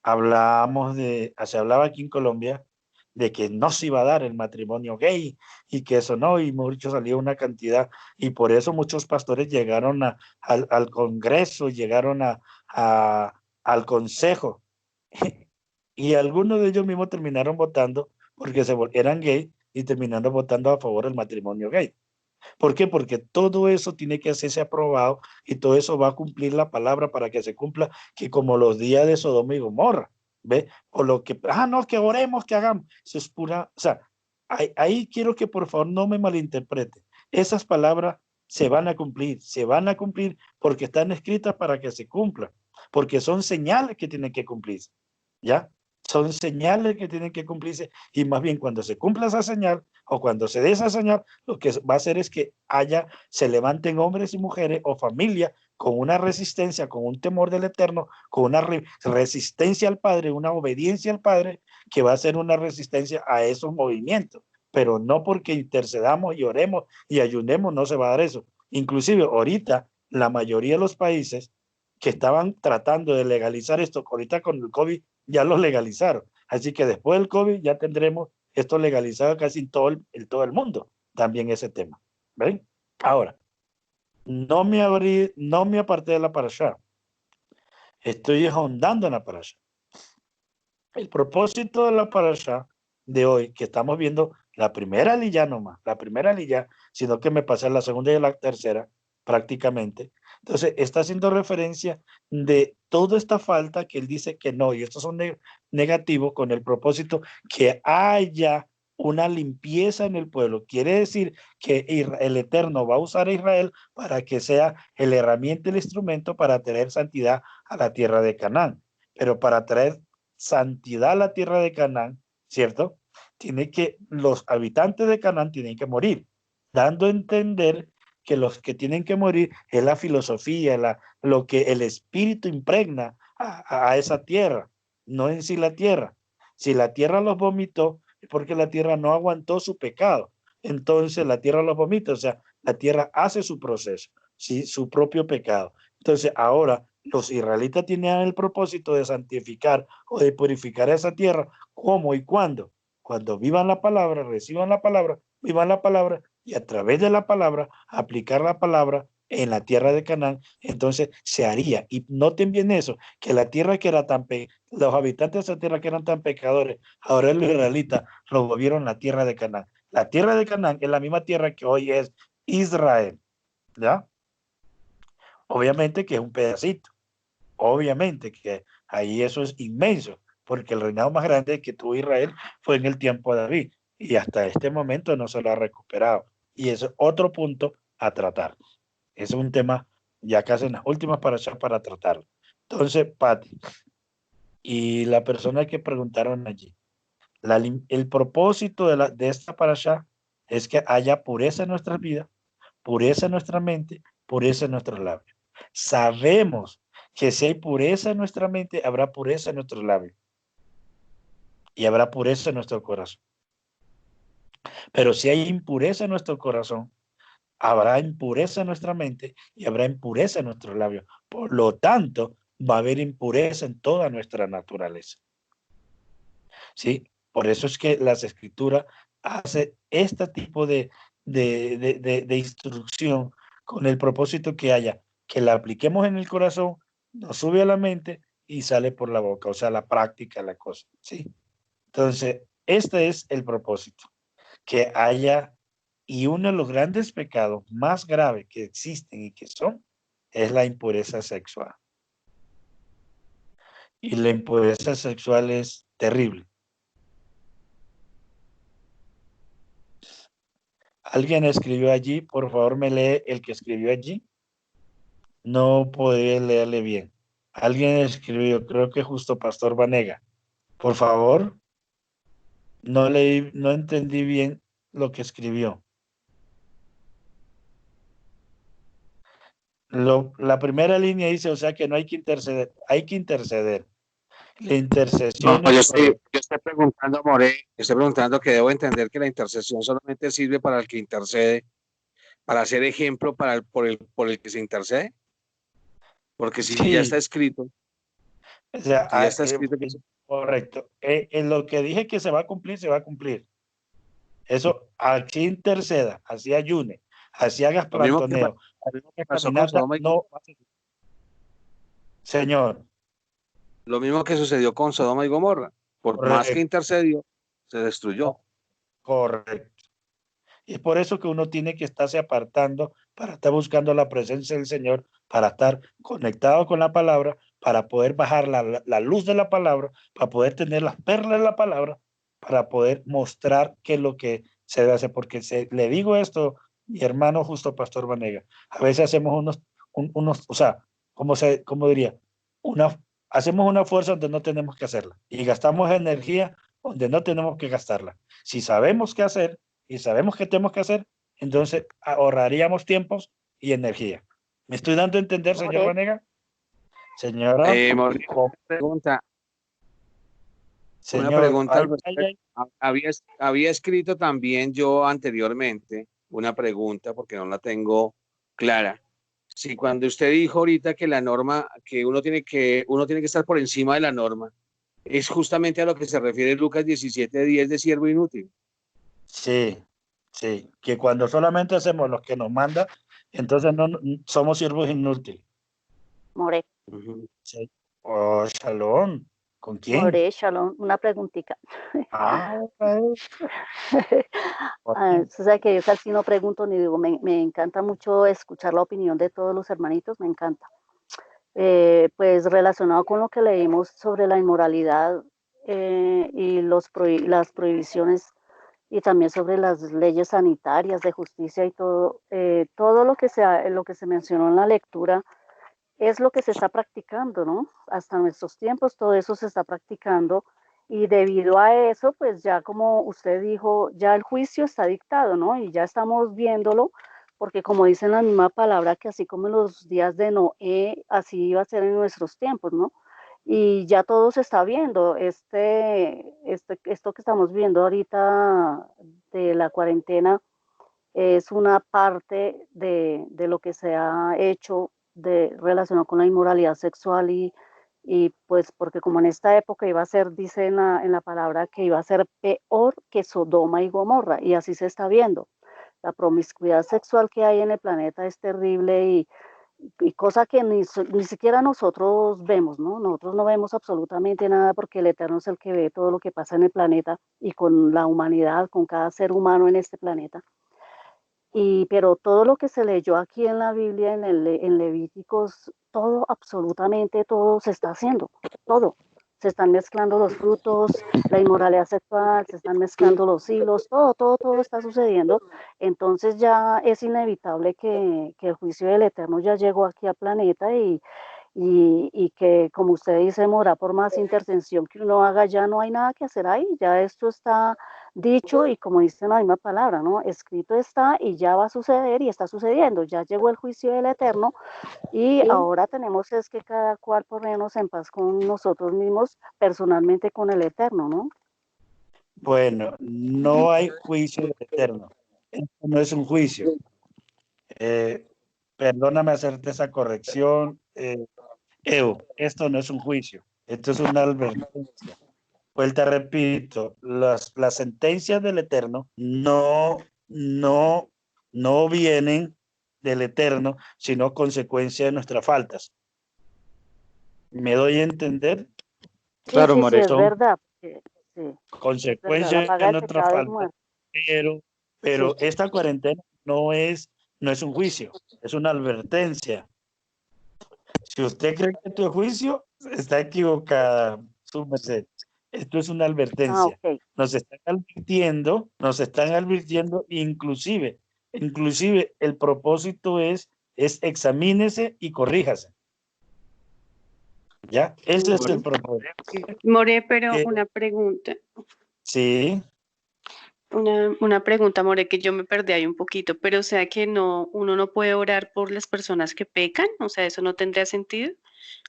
se hablaba aquí en Colombia de que no se iba a dar el matrimonio gay y que eso no, y mucho salió una cantidad, y por eso muchos pastores llegaron al Congreso, llegaron al Consejo, y algunos de ellos mismos terminaron votando porque eran gay y terminaron votando a favor del matrimonio gay. ¿Por qué? Porque todo eso tiene que hacerse aprobado y todo eso va a cumplir la palabra para que se cumpla, que como los días de Sodoma y Gomorra, ¿ve? O lo que, no, que oremos, que hagamos. Eso es pura, o sea, ahí quiero que por favor no me malinterprete. Esas palabras se van a cumplir porque están escritas para que se cumplan, porque son señales que tienen que cumplirse, ¿ya? Son señales que tienen que cumplirse y más bien cuando se cumpla esa señal o cuando se dé esa señal, lo que va a hacer es que se levanten hombres y mujeres o familia con una resistencia, con un temor del Eterno, con una resistencia al Padre, una obediencia al Padre, que va a ser una resistencia a esos movimientos. Pero no porque intercedamos y oremos y ayunemos, no se va a dar eso. Inclusive ahorita la mayoría de los países que estaban tratando de legalizar esto, ahorita con el COVID ya lo legalizaron. Así que después del COVID ya tendremos esto legalizado casi en todo el mundo, también ese tema. ¿Ven? Ahora, no me aparté de la parashá. Estoy ahondando en la parashá. El propósito de la parashá de hoy, que estamos viendo la primera liyá nomás, la primera liyá, sino que me pasé a la segunda y a la tercera prácticamente. Entonces, está haciendo referencia de toda esta falta que él dice que no, y estos son negativos con el propósito que haya una limpieza en el pueblo. Quiere decir que el Eterno va a usar a Israel para que sea el herramienta, el instrumento para traer santidad a la tierra de Canaán. Pero para traer santidad a la tierra de Canaán, ¿cierto? Los habitantes de Canaán tienen que morir, dando a entender que los que tienen que morir es la filosofía, lo que el espíritu impregna a esa tierra, no en sí la tierra. Si la tierra los vomitó, es porque la tierra no aguantó su pecado. Entonces la tierra los vomita, o sea, la tierra hace su proceso, ¿sí? Su propio pecado. Entonces ahora los israelitas tenían el propósito de santificar o de purificar esa tierra. ¿Cómo y cuándo? Cuando vivan la palabra, reciban la palabra, vivan la palabra y a través de la palabra, aplicar la palabra en la tierra de Canaán, entonces se haría. Y noten bien eso, que la tierra que era los habitantes de esa tierra que eran tan pecadores, ahora los israelitas lo volvieron la tierra de Canaán. La tierra de Canaán es la misma tierra que hoy es Israel, ¿ya? Obviamente que es un pedacito, obviamente que ahí eso es inmenso, porque el reinado más grande que tuvo Israel fue en el tiempo de David, y hasta este momento no se lo ha recuperado. Y ese es otro punto a tratar. Es un tema ya casi en las últimas para tratarlo. Entonces, Pati, y la persona que preguntaron allí, el propósito de esta parasha es que haya pureza en nuestras vidas, pureza en nuestra mente, pureza en nuestros labios. Sabemos que si hay pureza en nuestra mente, habrá pureza en nuestros labios y habrá pureza en nuestro corazón. Pero si hay impureza en nuestro corazón, habrá impureza en nuestra mente y habrá impureza en nuestros labios. Por lo tanto, va a haber impureza en toda nuestra naturaleza. ¿Sí? Por eso es que las escrituras hace este tipo de instrucción con el propósito que la apliquemos en el corazón, nos sube a la mente y sale por la boca, o sea, la práctica, la cosa, ¿sí? Entonces, este es el propósito, que haya, y uno de los grandes pecados más graves que existen y que son, es la impureza sexual. Y la impureza sexual es terrible. ¿Alguien escribió allí? Por favor, me lee el que escribió allí. No podía leerle bien. Alguien escribió, creo que justo Pastor Vanega. Por favor, no entendí bien lo que escribió. La primera línea dice, o sea que no hay que interceder, hay que interceder. La intercesión No, yo estoy preguntando, More, estoy preguntando que debo entender que la intercesión solamente sirve para el que intercede, para ser ejemplo por el que se intercede. Porque si ya está escrito, o sea, si ya está escrito que correcto. En lo que dije que se va a cumplir, se va a cumplir. Eso, así interceda, así ayune, así hagas plantoneo, pasó con Sodoma y no, señor. Lo mismo que sucedió con Sodoma y Gomorra. Por más que intercedió, se destruyó. Correcto. Y es por eso que uno tiene que estarse apartando para estar buscando la presencia del Señor, para estar conectado con la palabra, para poder bajar la luz de la palabra, para poder tener las perlas de la palabra, para poder mostrar qué es lo que se debe hacer. Porque le digo esto, mi hermano justo Pastor Vanega, a veces hacemos o sea, ¿cómo diría? Hacemos una fuerza donde no tenemos que hacerla y gastamos energía donde no tenemos que gastarla. Si sabemos qué hacer, y sabemos qué tenemos que hacer, entonces ahorraríamos tiempos y energía. ¿Me estoy dando a entender, señor Vanega? Señora, una pregunta. Había escrito también yo anteriormente una pregunta, porque no la tengo clara. Si cuando usted dijo ahorita que la norma, que uno tiene que estar por encima de la norma, es justamente a lo que se refiere Lucas 17:10 de siervo inútil. Sí, que cuando solamente hacemos lo que nos manda, entonces no somos siervos inútiles. More. Sí. Oh, Shalom. ¿Con quién? More, Shalom, una preguntita. Usted sabe que yo casi no pregunto ni digo, me encanta mucho escuchar la opinión de todos los hermanitos, me encanta. Pues relacionado con lo que leímos sobre la inmoralidad y las prohibiciones y también sobre las leyes sanitarias de justicia y todo, todo lo que se mencionó en la lectura es lo que se está practicando, ¿no? Hasta nuestros tiempos todo eso se está practicando y debido a eso, pues ya como usted dijo, ya el juicio está dictado, ¿no? Y ya estamos viéndolo, porque como dice la misma palabra, que así como en los días de Noé, así iba a ser en nuestros tiempos, ¿no? Y ya todo se está viendo, esto que estamos viendo ahorita de la cuarentena es una parte de lo que se ha hecho relacionado con la inmoralidad sexual y pues porque como en esta época iba a ser, dice en la palabra, que iba a ser peor que Sodoma y Gomorra, y así se está viendo. La promiscuidad sexual que hay en el planeta es terrible y cosa que ni siquiera nosotros vemos, ¿no? Nosotros no vemos absolutamente nada porque el Eterno es el que ve todo lo que pasa en el planeta y con la humanidad, con cada ser humano en este planeta. Pero todo lo que se leyó aquí en la Biblia, en Levíticos, todo, absolutamente todo se está haciendo, todo. Se están mezclando los frutos, la inmoralidad sexual, se están mezclando los hilos, todo está sucediendo. Entonces ya es inevitable que el juicio del Eterno ya llegó aquí al planeta y que, como usted dice, Mora, por más intercesión que uno haga, ya no hay nada que hacer ahí, ya esto está dicho y como dice la misma palabra, ¿no? Escrito está y ya va a suceder y está sucediendo, ya llegó el juicio del Eterno y ahora tenemos es que cada cual ponernos en paz con nosotros mismos, personalmente con el Eterno, ¿no? Bueno, no hay juicio del Eterno. Esto no es un juicio. Perdóname hacerte esa corrección, esto no es un juicio, esto es una advertencia. Vuelta, repito, las sentencias del Eterno no vienen del Eterno, sino consecuencia de nuestras faltas. ¿Me doy a entender? Claro, sí, es verdad. Sí, consecuencia verdad, de nuestras faltas, pero sí. esta cuarentena no es un juicio, es una advertencia. Si usted cree que esto es juicio, está equivocada, su merced. Esto es una advertencia. Okay. Nos están advirtiendo, inclusive el propósito es examínese y corríjase. ¿Ya? Ese es el propósito. More, pero una pregunta. Sí. Una pregunta, More, que yo me perdí ahí un poquito, pero o sea que uno no puede orar por las personas que pecan, o sea, eso no tendría sentido.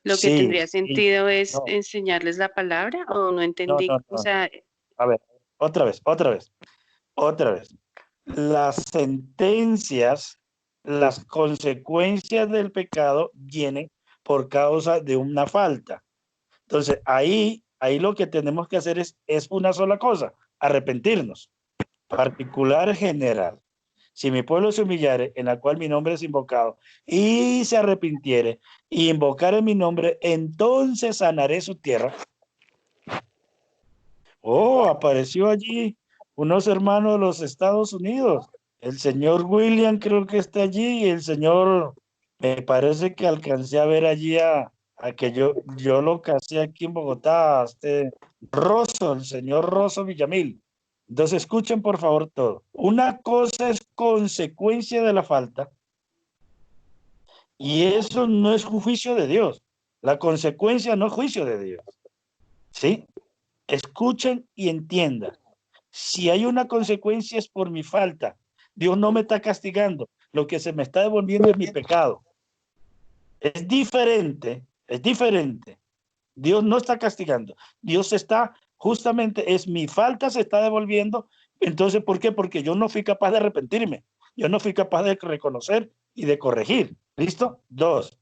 Lo que tendría sentido es enseñarles la palabra, o no entendí, o sea. A ver, otra vez. Las sentencias, las consecuencias del pecado vienen por causa de una falta. Entonces, ahí lo que tenemos que hacer es una sola cosa, arrepentirnos. Particular general. Si mi pueblo se humillare, en la cual mi nombre es invocado, y se arrepintiere, y invocare mi nombre, entonces sanaré su tierra. Oh, apareció allí unos hermanos de los Estados Unidos. El señor William creo que está allí, y el señor, me parece que alcancé a ver allí a que yo lo casé aquí en Bogotá, el señor Rosso Villamil. Entonces escuchen por favor todo. Una cosa es consecuencia de la falta y eso no es un juicio de Dios. La consecuencia no es juicio de Dios. ¿Sí? Escuchen y entiendan. Si hay una consecuencia es por mi falta. Dios no me está castigando. Lo que se me está devolviendo es mi pecado. Es diferente. Dios no está castigando. Dios está, justamente es mi falta se está devolviendo. Entonces, ¿por qué? Porque yo no fui capaz de arrepentirme. Yo no fui capaz de reconocer y de corregir. ¿Listo? 2.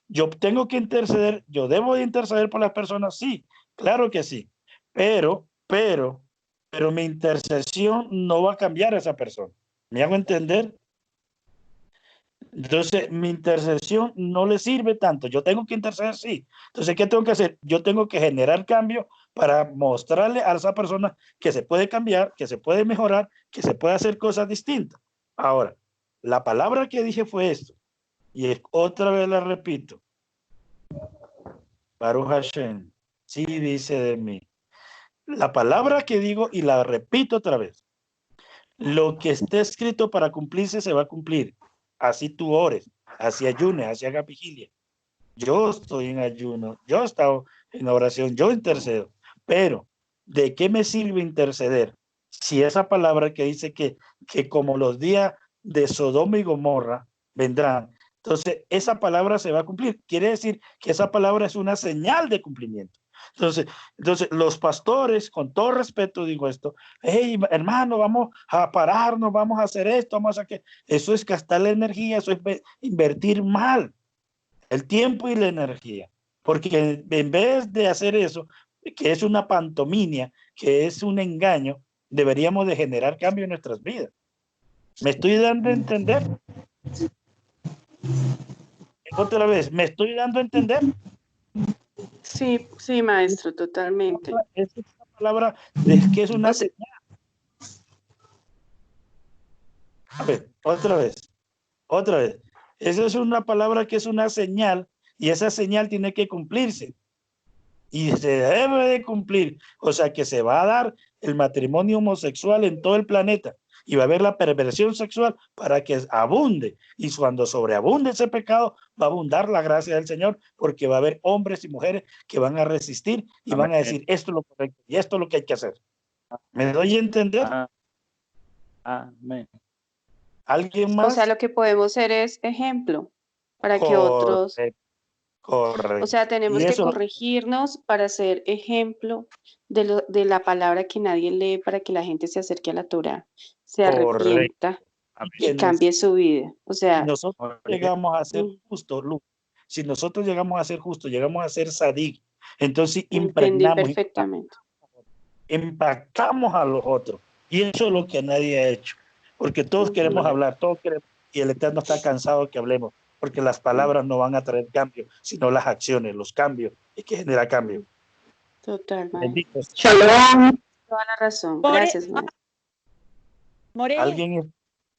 Yo tengo que interceder. Yo debo de interceder por las personas. Sí, claro que sí. Pero mi intercesión no va a cambiar a esa persona. ¿Me hago entender? Entonces, mi intercesión no le sirve tanto. Yo tengo que interceder, sí. Entonces, ¿qué tengo que hacer? Yo tengo que generar cambio para mostrarle a esa persona que se puede cambiar, que se puede mejorar, que se puede hacer cosas distintas. Ahora, la palabra que dije fue esto. Y otra vez la repito. Baruch Hashem, sí dice de mí. La palabra que digo y la repito otra vez. Lo que esté escrito para cumplirse se va a cumplir. Así tú ores, así ayunes, así hagas vigilia. Yo estoy en ayuno, yo he estado en oración, yo intercedo. Pero, ¿de qué me sirve interceder? Si esa palabra que dice que como los días de Sodoma y Gomorra vendrán, entonces esa palabra se va a cumplir. Quiere decir que esa palabra es una señal de cumplimiento. Entonces los pastores, con todo respeto digo esto, hey, hermano, vamos a pararnos, vamos a hacer esto, vamos a hacer. Eso es gastar la energía, eso es invertir mal el tiempo y la energía. Porque en vez de hacer eso, que es una pantomimia, que es un engaño, deberíamos de generar cambio en nuestras vidas. ¿Me estoy dando a entender? Otra vez, ¿me estoy dando a entender? Sí, sí, maestro, totalmente. Es una palabra de que es una señal. A ver, otra vez. Esa es una palabra que es una señal y esa señal tiene que cumplirse. Y se debe de cumplir. O sea que se va a dar el matrimonio homosexual en todo el planeta y va a haber la perversión sexual para que abunde. Y cuando sobreabunde ese pecado, va a abundar la gracia del Señor, porque va a haber hombres y mujeres que van a resistir y van a decir, esto es lo correcto y esto es lo que hay que hacer. ¿Me doy a entender? Amén. ¿Alguien más? O sea, lo que podemos ser es ejemplo para que otros... Correcto. O sea, tenemos que corregirnos para ser ejemplo de la palabra que nadie lee, para que la gente se acerque a la Torá, se arrepienta y cambie su vida. O sea, si nosotros llegamos a ser justos, si nosotros llegamos a ser justos, llegamos a ser sadik, entonces impactamos a los otros. Y eso es lo que nadie ha hecho. Porque todos queremos hablar, todos queremos, y el Eterno está cansado que hablemos, porque las palabras no van a traer cambio, sino las acciones, los cambios. Hay que generar cambio. Totalmente. Shalom. Toda la razón. Gracias, maestro. ¿Alguien?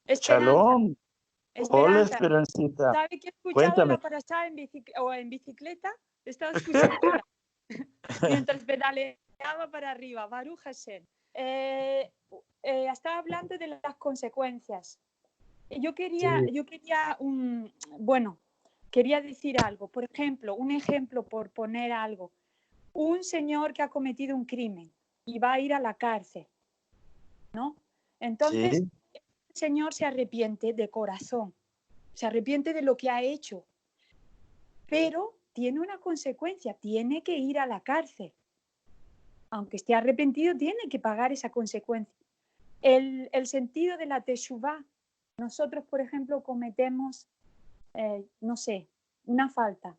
Esperanza. Shalom. Hola, Esperancita. ¿Sabe que he escuchado Cuéntame. la parashá en bicicleta? Estaba escuchando mientras pedaleaba para arriba. Baruch Hashem. Estaba hablando de las consecuencias. Yo quería decir algo. Por ejemplo, un ejemplo por poner algo. Un señor que ha cometido un crimen y va a ir a la cárcel, ¿no? Entonces, sí. El señor se arrepiente de corazón, se arrepiente de lo que ha hecho, pero tiene una consecuencia, tiene que ir a la cárcel. Aunque esté arrepentido, tiene que pagar esa consecuencia. El sentido de la teshuvá. Nosotros, por ejemplo, cometemos, una falta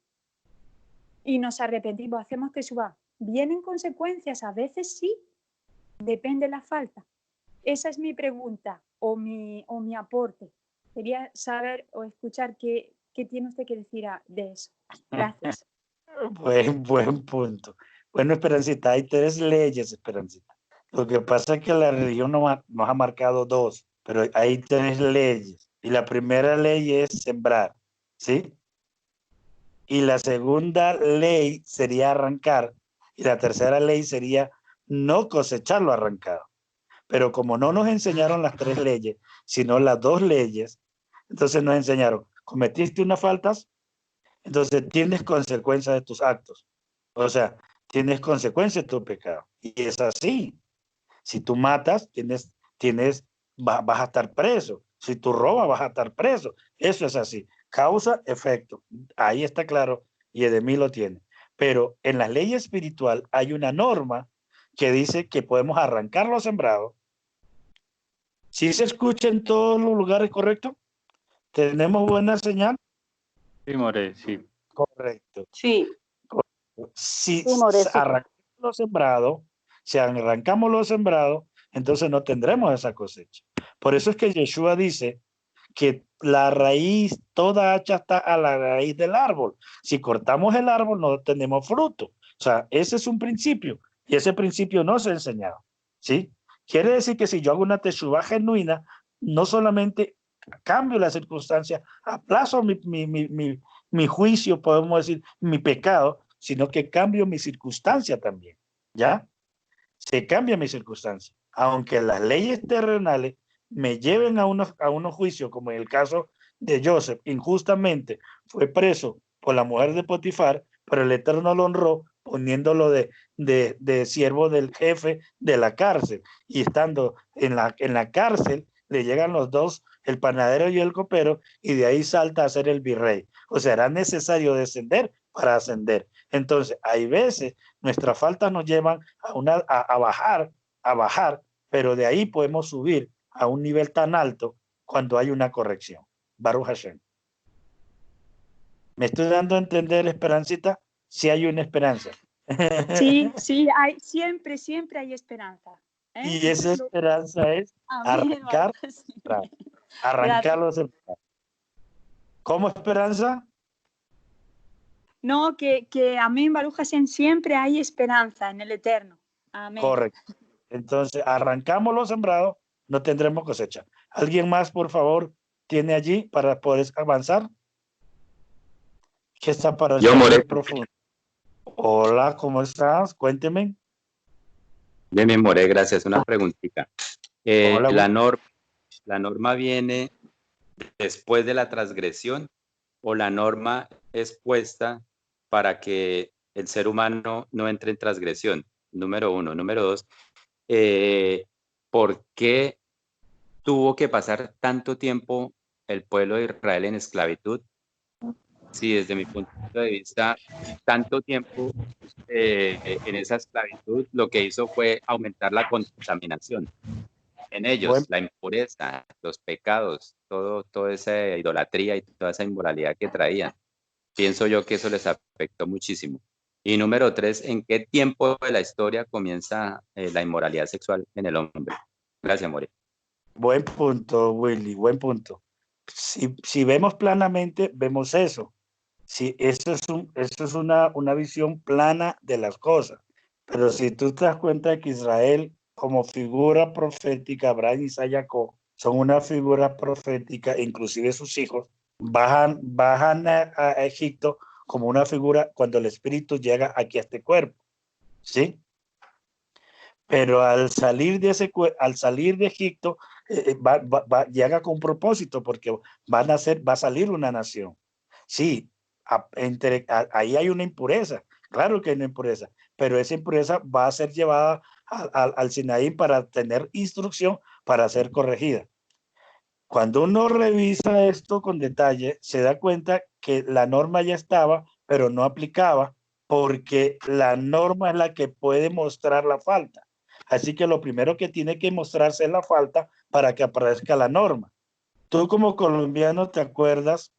y nos arrepentimos, hacemos teshuvá. ¿Vienen consecuencias? A veces sí, depende de la falta. Esa es mi pregunta o mi aporte. Quería saber o escuchar qué tiene usted que decir de eso. Gracias. Buen punto. Bueno, Esperancita, hay 3 leyes, Esperancita. Lo que pasa es que la religión nos ha marcado 2, pero hay 3 leyes. Y la primera ley es sembrar, ¿sí? Y la segunda ley sería arrancar. Y la tercera ley sería no cosechar lo arrancado. Pero como no nos enseñaron las 3 leyes, sino las 2 leyes, entonces nos enseñaron, cometiste unas faltas, entonces tienes consecuencias de tus actos. O sea, tienes consecuencias de tu pecado. Y es así. Si tú matas, vas a estar preso. Si tú robas, vas a estar preso. Eso es así. Causa, efecto. Ahí está claro y Edemí lo tiene. Pero en la ley espiritual hay una norma que dice que podemos arrancar lo sembrado. ¿Sí se escucha en todos los lugares, correcto? ¿Tenemos buena señal? Sí, More, sí. Correcto. Sí. Si arrancamos lo sembrado, entonces no tendremos esa cosecha. Por eso es que Yeshua dice que la raíz, toda hacha está a la raíz del árbol. Si cortamos el árbol, no tenemos fruto. O sea, ese es un principio y ese principio no se ha enseñado, ¿sí? Quiere decir que si yo hago una teshuvá genuina, no solamente cambio la circunstancia, aplazo mi juicio, podemos decir, mi pecado, sino que cambio mi circunstancia también, ¿ya? Se cambia mi circunstancia. Aunque las leyes terrenales me lleven a unos juicios, como en el caso de Joseph, injustamente fue preso por la mujer de Potifar, pero el Eterno lo honró poniéndolo de siervo del jefe de la cárcel, y estando en la cárcel le llegan los dos, el panadero y el copero, y de ahí salta a ser el virrey. O sea, era necesario descender para ascender. Entonces, hay veces nuestras faltas nos llevan a bajar, pero de ahí podemos subir a un nivel tan alto cuando hay una corrección. Baruch Hashem. ¿Me estoy dando a entender, Esperancita? Si hay una esperanza. Sí, sí, siempre hay esperanza. Y esa esperanza es arrancar, arrancarlos. ¿Cómo esperanza? No, que amén, Baruch Hashem, siempre hay esperanza en el Eterno. Amén. Correcto. Entonces, arrancamos los sembrados, no tendremos cosecha. ¿Alguien más, por favor, tiene allí para poder avanzar? ¿Qué está para yo, More. Profundo? Hola, ¿cómo estás? Cuénteme. Bien, bien, More, gracias. Una preguntita. Hola, ¿La norma viene después de la transgresión o la norma es puesta para que el ser humano no entre en transgresión? Número uno. Número dos, ¿por qué tuvo que pasar tanto tiempo el pueblo de Israel en esclavitud? Sí, desde mi punto de vista, tanto tiempo en esa esclavitud lo que hizo fue aumentar la contaminación en ellos, la impureza, los pecados, toda esa idolatría y toda esa inmoralidad que traían. Pienso yo que eso les afectó muchísimo. Y número tres, ¿en qué tiempo de la historia comienza la inmoralidad sexual en el hombre? Gracias, More. Buen punto, Willy, buen punto. Si vemos planamente, vemos eso. Sí, eso es una visión plana de las cosas. Pero si tú te das cuenta de que Israel, como figura profética, Abraham, Isaac y Jacob, son una figura profética, inclusive sus hijos, bajan a Egipto como una figura cuando el espíritu llega aquí a este cuerpo, ¿sí? Pero al salir de Egipto, llega con propósito, porque va a salir una nación. Sí, ahí hay una impureza, claro que hay una impureza, pero esa impureza va a ser llevada al Sinaí para tener instrucción para ser corregida. Cuando uno revisa esto con detalle, se da cuenta que la norma ya estaba, pero no aplicaba, porque la norma es la que puede mostrar la falta. Así que lo primero que tiene que mostrarse es la falta para que aparezca la norma. Tú como colombiano te acuerdas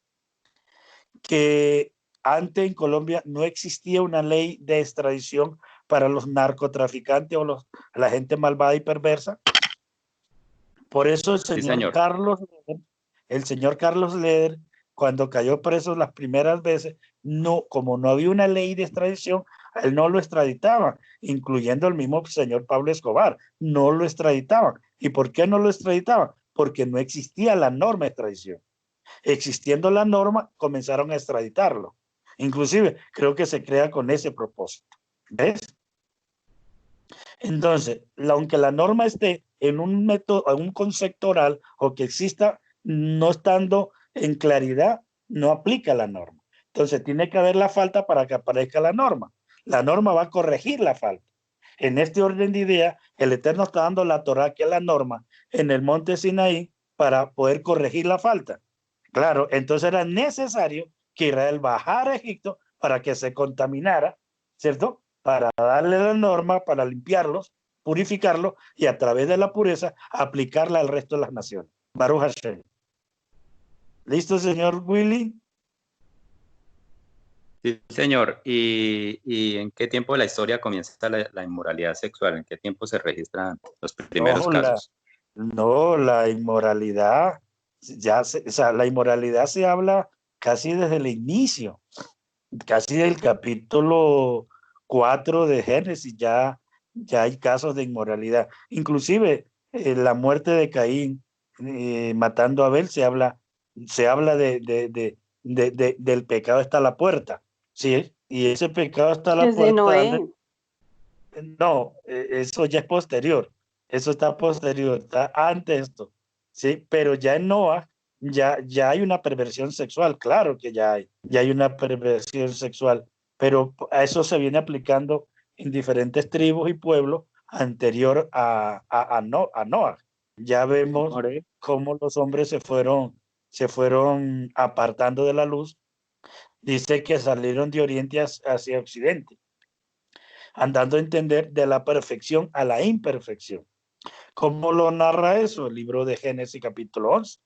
que antes en Colombia no existía una ley de extradición para los narcotraficantes o la gente malvada y perversa. Por eso el señor Carlos Leder, cuando cayó preso las primeras veces, como no había una ley de extradición, él no lo extraditaban, incluyendo el mismo señor Pablo Escobar, no lo extraditaban. ¿Y por qué no lo extraditaban? Porque no existía la norma de extradición. Existiendo la norma, comenzaron a extraditarlo. Inclusive, creo que se crea con ese propósito. ¿Ves? Entonces, aunque la norma esté en un método, en un concepto oral, o que exista no estando en claridad, no aplica la norma. Entonces, tiene que haber la falta para que aparezca la norma. La norma va a corregir la falta. En este orden de ideas, el Eterno está dando la Torá, que es la norma, en el monte Sinaí, para poder corregir la falta. Claro, entonces era necesario que Israel bajara a Egipto para que se contaminara, ¿cierto? Para darle la norma, para limpiarlos, purificarlos, y a través de la pureza aplicarla al resto de las naciones. Baruch Hashem. ¿Listo, señor Willy? Sí, señor. ¿Y en qué tiempo de la historia comienza la inmoralidad sexual? ¿En qué tiempo se registran los primeros casos? La inmoralidad, la inmoralidad se habla casi desde el inicio, casi del capítulo 4 de Génesis, ya hay casos de inmoralidad. Inclusive la muerte de Caín matando a Abel, se habla del pecado está a la puerta, ¿sí? Y ese pecado está a la puerta. Desde Noé. No, eso ya es posterior. Eso está posterior, está antes de esto. ¿sí? Pero ya en Noah ya hay una perversión sexual, claro que ya hay una perversión sexual, pero a eso se viene aplicando en diferentes tribus y pueblos anterior a Noah. Ya vemos cómo los hombres se fueron apartando de la luz. Dice que salieron de oriente hacia occidente, andando a entender de la perfección a la imperfección. ¿Cómo lo narra eso? El libro de Génesis capítulo 11,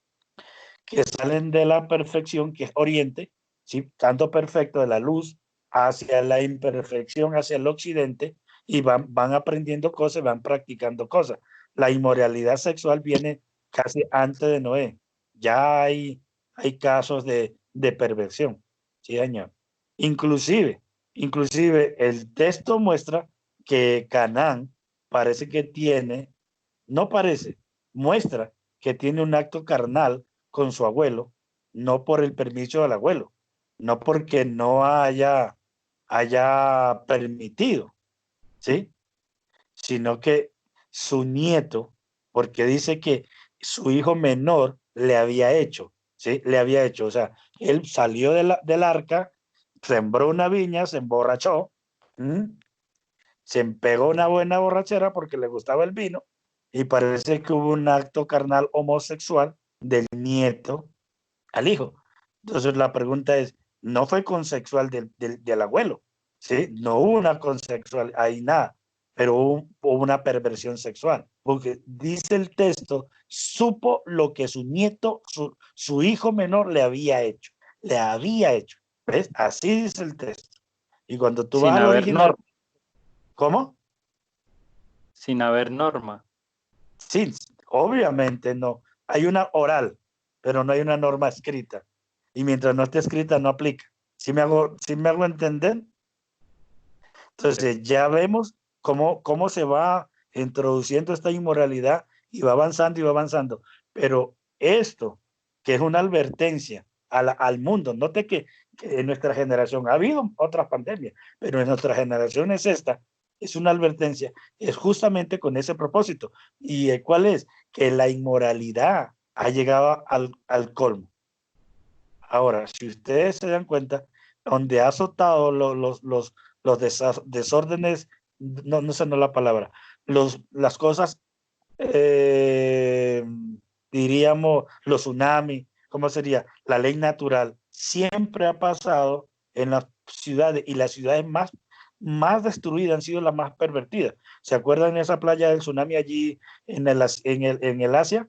que salen de la perfección, que es oriente, ¿sí? Tanto perfecto de la luz, hacia la imperfección, hacia el occidente, y van aprendiendo cosas, van practicando cosas. La inmoralidad sexual viene casi antes de Noé. Ya hay casos de perversión. Sí, señor. Inclusive el texto muestra que Canaán parece que tiene, no parece, muestra que tiene un acto carnal con su abuelo, no por el permiso del abuelo, no porque no haya permitido, ¿sí? Sino que su nieto, porque dice que su hijo menor le había hecho, ¿sí? Le había hecho, o sea, él salió del arca, sembró una viña, se emborrachó, se pegó una buena borrachera porque le gustaba el vino, y parece que hubo un acto carnal homosexual del nieto al hijo. Entonces la pregunta es, no fue consexual del abuelo, ¿sí? No hubo una consexual, ahí nada, pero hubo una perversión sexual, porque dice el texto, supo lo que su nieto, su hijo menor le había hecho, ¿ves? Así dice el texto. Y cuando tú vas Sin al haber original, norma. ¿cómo? Sin haber norma. Sí, obviamente no. Hay una oral, pero no hay una norma escrita. Y mientras no esté escrita, no aplica. ¿Sí me hago entender? Entonces, ya vemos cómo se va introduciendo esta inmoralidad y va avanzando y va avanzando. Pero esto, que es una advertencia al mundo, note que en nuestra generación ha habido otras pandemias, pero en nuestra generación es una advertencia, es justamente con ese propósito. ¿Y cuál es? Que la inmoralidad ha llegado al colmo. Ahora, si ustedes se dan cuenta, donde ha azotado los desórdenes, no sé, no la palabra, las cosas, diríamos, los tsunamis, ¿cómo sería? La ley natural, siempre ha pasado en las ciudades, y las ciudades más destruidas han sido las más pervertidas. ¿Se acuerdan de esa playa del tsunami allí en el Asia?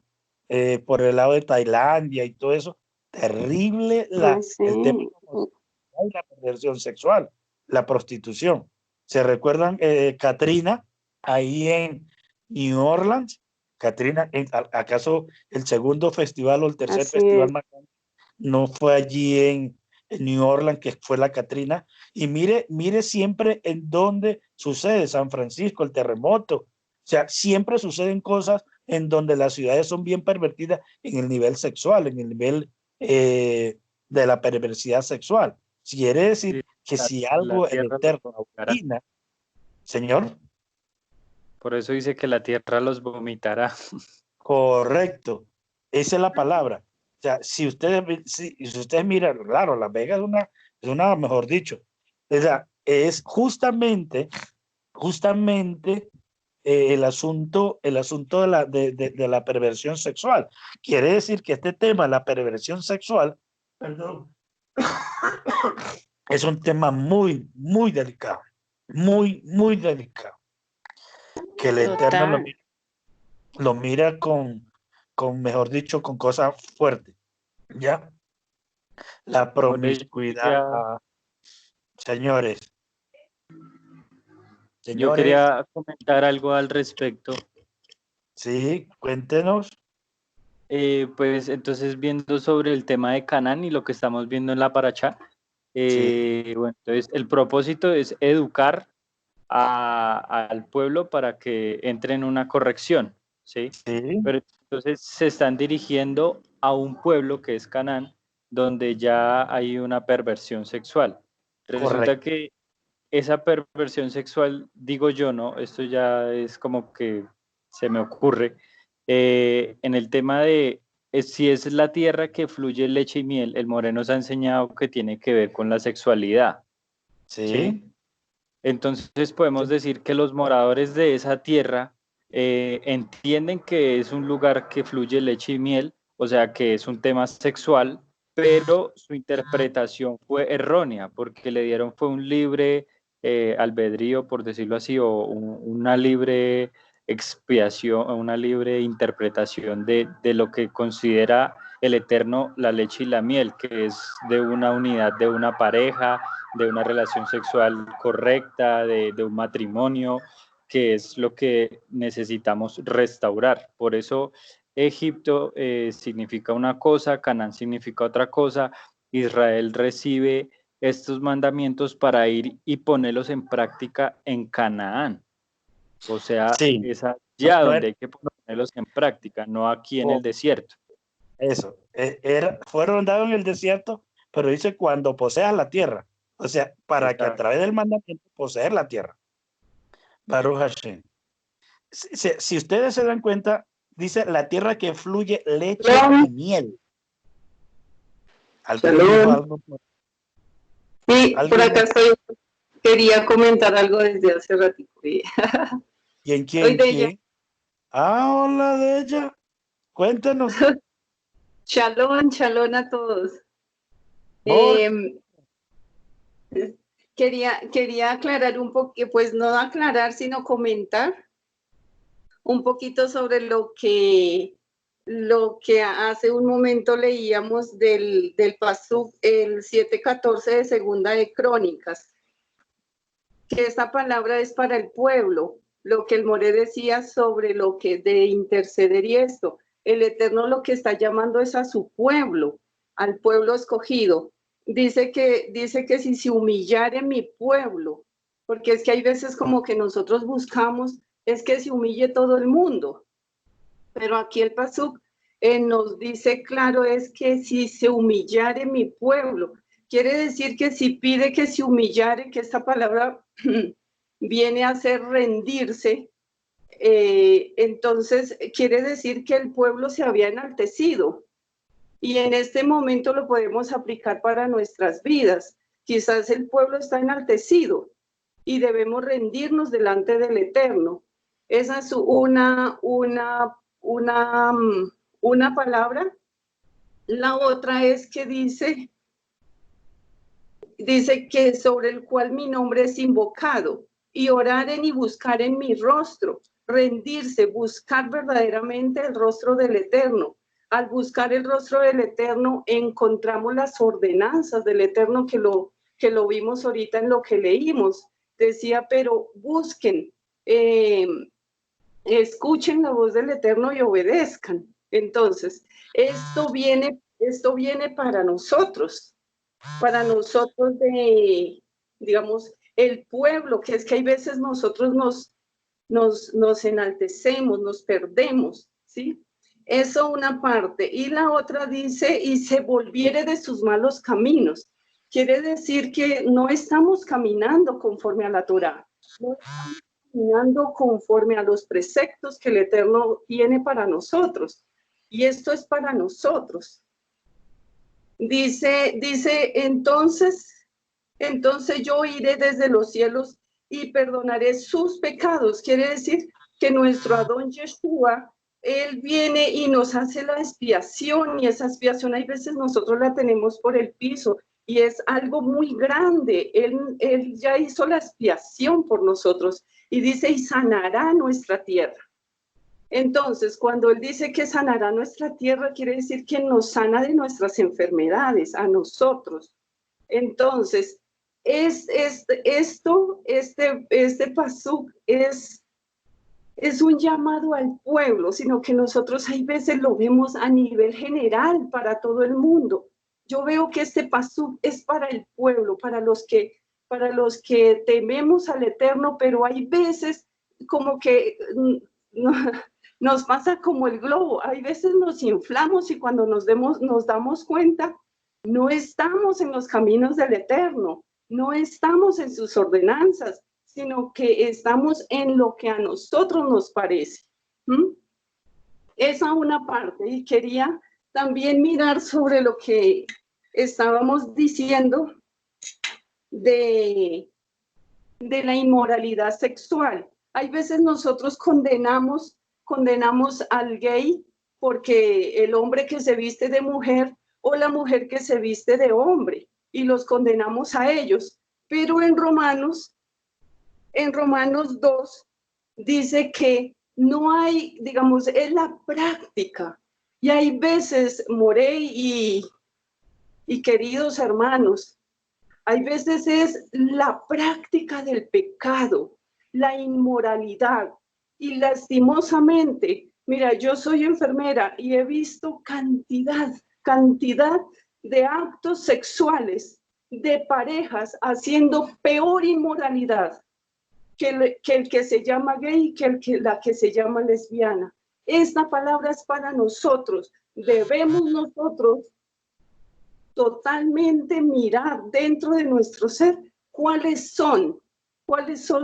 Por el lado de Tailandia y todo eso. Terrible Sí. el tema de la perversión sexual, la prostitución. ¿Se recuerdan Katrina ahí en New Orleans? Katrina, ¿acaso el segundo festival o el tercer Así festival es. más grande no fue allí en New Orleans, que fue la Katrina? Y mire siempre en dónde sucede, San Francisco, el terremoto. O sea, siempre suceden cosas en donde las ciudades son bien pervertidas en el nivel sexual, en el nivel de la perversidad sexual. Quiere decir que si La algo el tierra los Eterno vomitará. opina, Señor, Por eso dice que la tierra los vomitará. correcto, esa es la palabra. O sea, si ustedes miran, claro, Las Vegas es una, mejor dicho, o sea, es justamente el asunto de la perversión sexual. Quiere decir que este tema, la perversión sexual, perdón, es un tema muy, muy delicado, muy, muy delicado, que el Eterno Total. lo mira mejor dicho, con cosas fuertes, ¿ya? La Por ello, promiscuidad, señores, yo quería comentar algo al respecto. sí, cuéntenos. Pues entonces viendo sobre el tema de Canaán y lo que estamos viendo en la Parashá, bueno, entonces el propósito es educar al pueblo para que entre en una corrección, ¿sí? Sí, Pero entonces se están dirigiendo a un pueblo que es Canaán, donde ya hay una perversión sexual. Resulta correcto. que esa perversión sexual, digo yo, ¿no? Esto ya es como que se me ocurre, En el tema de si es la tierra que fluye leche y miel, el More nos ha enseñado que tiene que ver con la sexualidad. Sí. Entonces podemos decir que los moradores de esa tierra entienden que es un lugar que fluye leche y miel, o sea que es un tema sexual, pero su interpretación fue errónea porque le dieron fue un libre albedrío, por decirlo así, o una libre expiación, una libre interpretación de lo que considera el Eterno la leche y la miel, que es de una unidad de una pareja, de una relación sexual correcta, de un matrimonio, que es lo que necesitamos restaurar. Por eso Egipto significa una cosa, Canaán significa otra cosa, Israel recibe estos mandamientos para ir y ponerlos en práctica en Canaán. O sea, Sí. es allá donde hay que ponerlos en práctica, no aquí en el desierto. Eso, fueron dados en el desierto, pero dice cuando poseas la tierra. O sea, para que a través del mandamiento poseer la tierra. Baruch Hashem. Si ustedes se dan cuenta, dice la tierra que fluye leche y miel. Sí, por acá estoy. Quería comentar algo desde hace ratito. ¿Quién? Ah, hola de ella. Cuéntanos. Shalom a todos. Quería aclarar un poco, pues no aclarar, sino comentar un poquito sobre lo que hace un momento leíamos del Pasuk, el 7:14 de Segunda de Crónicas, que esta palabra es para el pueblo, lo que el More decía sobre lo que de interceder y esto. El Eterno lo que está llamando es a su pueblo, al pueblo escogido. Dice que si se humillare mi pueblo, porque es que hay veces como que nosotros buscamos, es que se humille todo el mundo. Pero aquí el Pasuk nos dice claro, es que si se humillare mi pueblo, quiere decir que si pide que se humillare, que esta palabra viene a ser rendirse, entonces quiere decir que el pueblo se había enaltecido. Y en este momento lo podemos aplicar para nuestras vidas. Quizás el pueblo está enaltecido y debemos rendirnos delante del Eterno. Esa es una palabra. La otra es que dice que sobre el cual mi nombre es invocado, y oraren y buscaren mi rostro, rendirse, buscar verdaderamente el rostro del Eterno. Al buscar el rostro del Eterno encontramos las ordenanzas del Eterno que lo vimos ahorita en lo que leímos. Decía, pero busquen, escuchen la voz del Eterno y obedezcan. Entonces, esto viene para nosotros digamos, el pueblo, que es que hay veces nosotros nos enaltecemos, nos perdemos, ¿sí? Eso una parte. Y la otra dice, y se volviere de sus malos caminos. Quiere decir que no estamos caminando conforme a la Torá, no estamos caminando conforme a los preceptos que el Eterno tiene para nosotros. Y esto es para nosotros. Dice, entonces yo iré desde los cielos y perdonaré sus pecados. Quiere decir que nuestro Adón Yeshua, Él viene y nos hace la expiación, y esa expiación hay veces nosotros la tenemos por el piso, y es algo muy grande. Él ya hizo la expiación por nosotros, y dice, y sanará nuestra tierra. Entonces, cuando Él dice que sanará nuestra tierra, quiere decir que nos sana de nuestras enfermedades, a nosotros. Entonces, este pasuk es un llamado al pueblo, sino que nosotros hay veces lo vemos a nivel general para todo el mundo. Yo veo que este pasuk es para el pueblo, para los que tememos al Eterno, pero hay veces como que nos pasa como el globo. Hay veces nos inflamos y cuando nos damos cuenta, no estamos en los caminos del Eterno, no estamos en sus ordenanzas, sino que estamos en lo que a nosotros nos parece. Esa una parte. Y quería también mirar sobre lo que estábamos diciendo de la inmoralidad sexual. Hay veces nosotros condenamos al gay porque el hombre que se viste de mujer o la mujer que se viste de hombre, y los condenamos a ellos. Pero en Romanos 2 dice que no hay, digamos, es la práctica. Y hay veces, Morey y queridos hermanos, hay veces es la práctica del pecado, la inmoralidad. Y lastimosamente, mira, yo soy enfermera y he visto cantidad de actos sexuales de parejas haciendo peor inmoralidad que el que se llama gay, que la que se llama lesbiana. Esta palabra es para nosotros. Debemos nosotros totalmente mirar dentro de nuestro ser cuáles son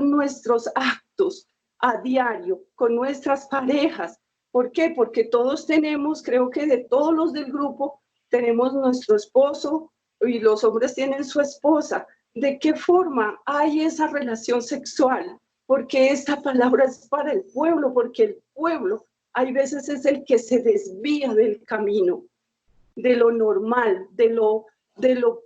nuestros actos a diario con nuestras parejas. ¿Por qué? Porque todos tenemos, creo que de todos los del grupo, tenemos nuestro esposo y los hombres tienen su esposa. ¿De qué forma hay esa relación sexual? Porque esta palabra es para el pueblo, porque el pueblo hay veces es el que se desvía del camino, de lo normal, de lo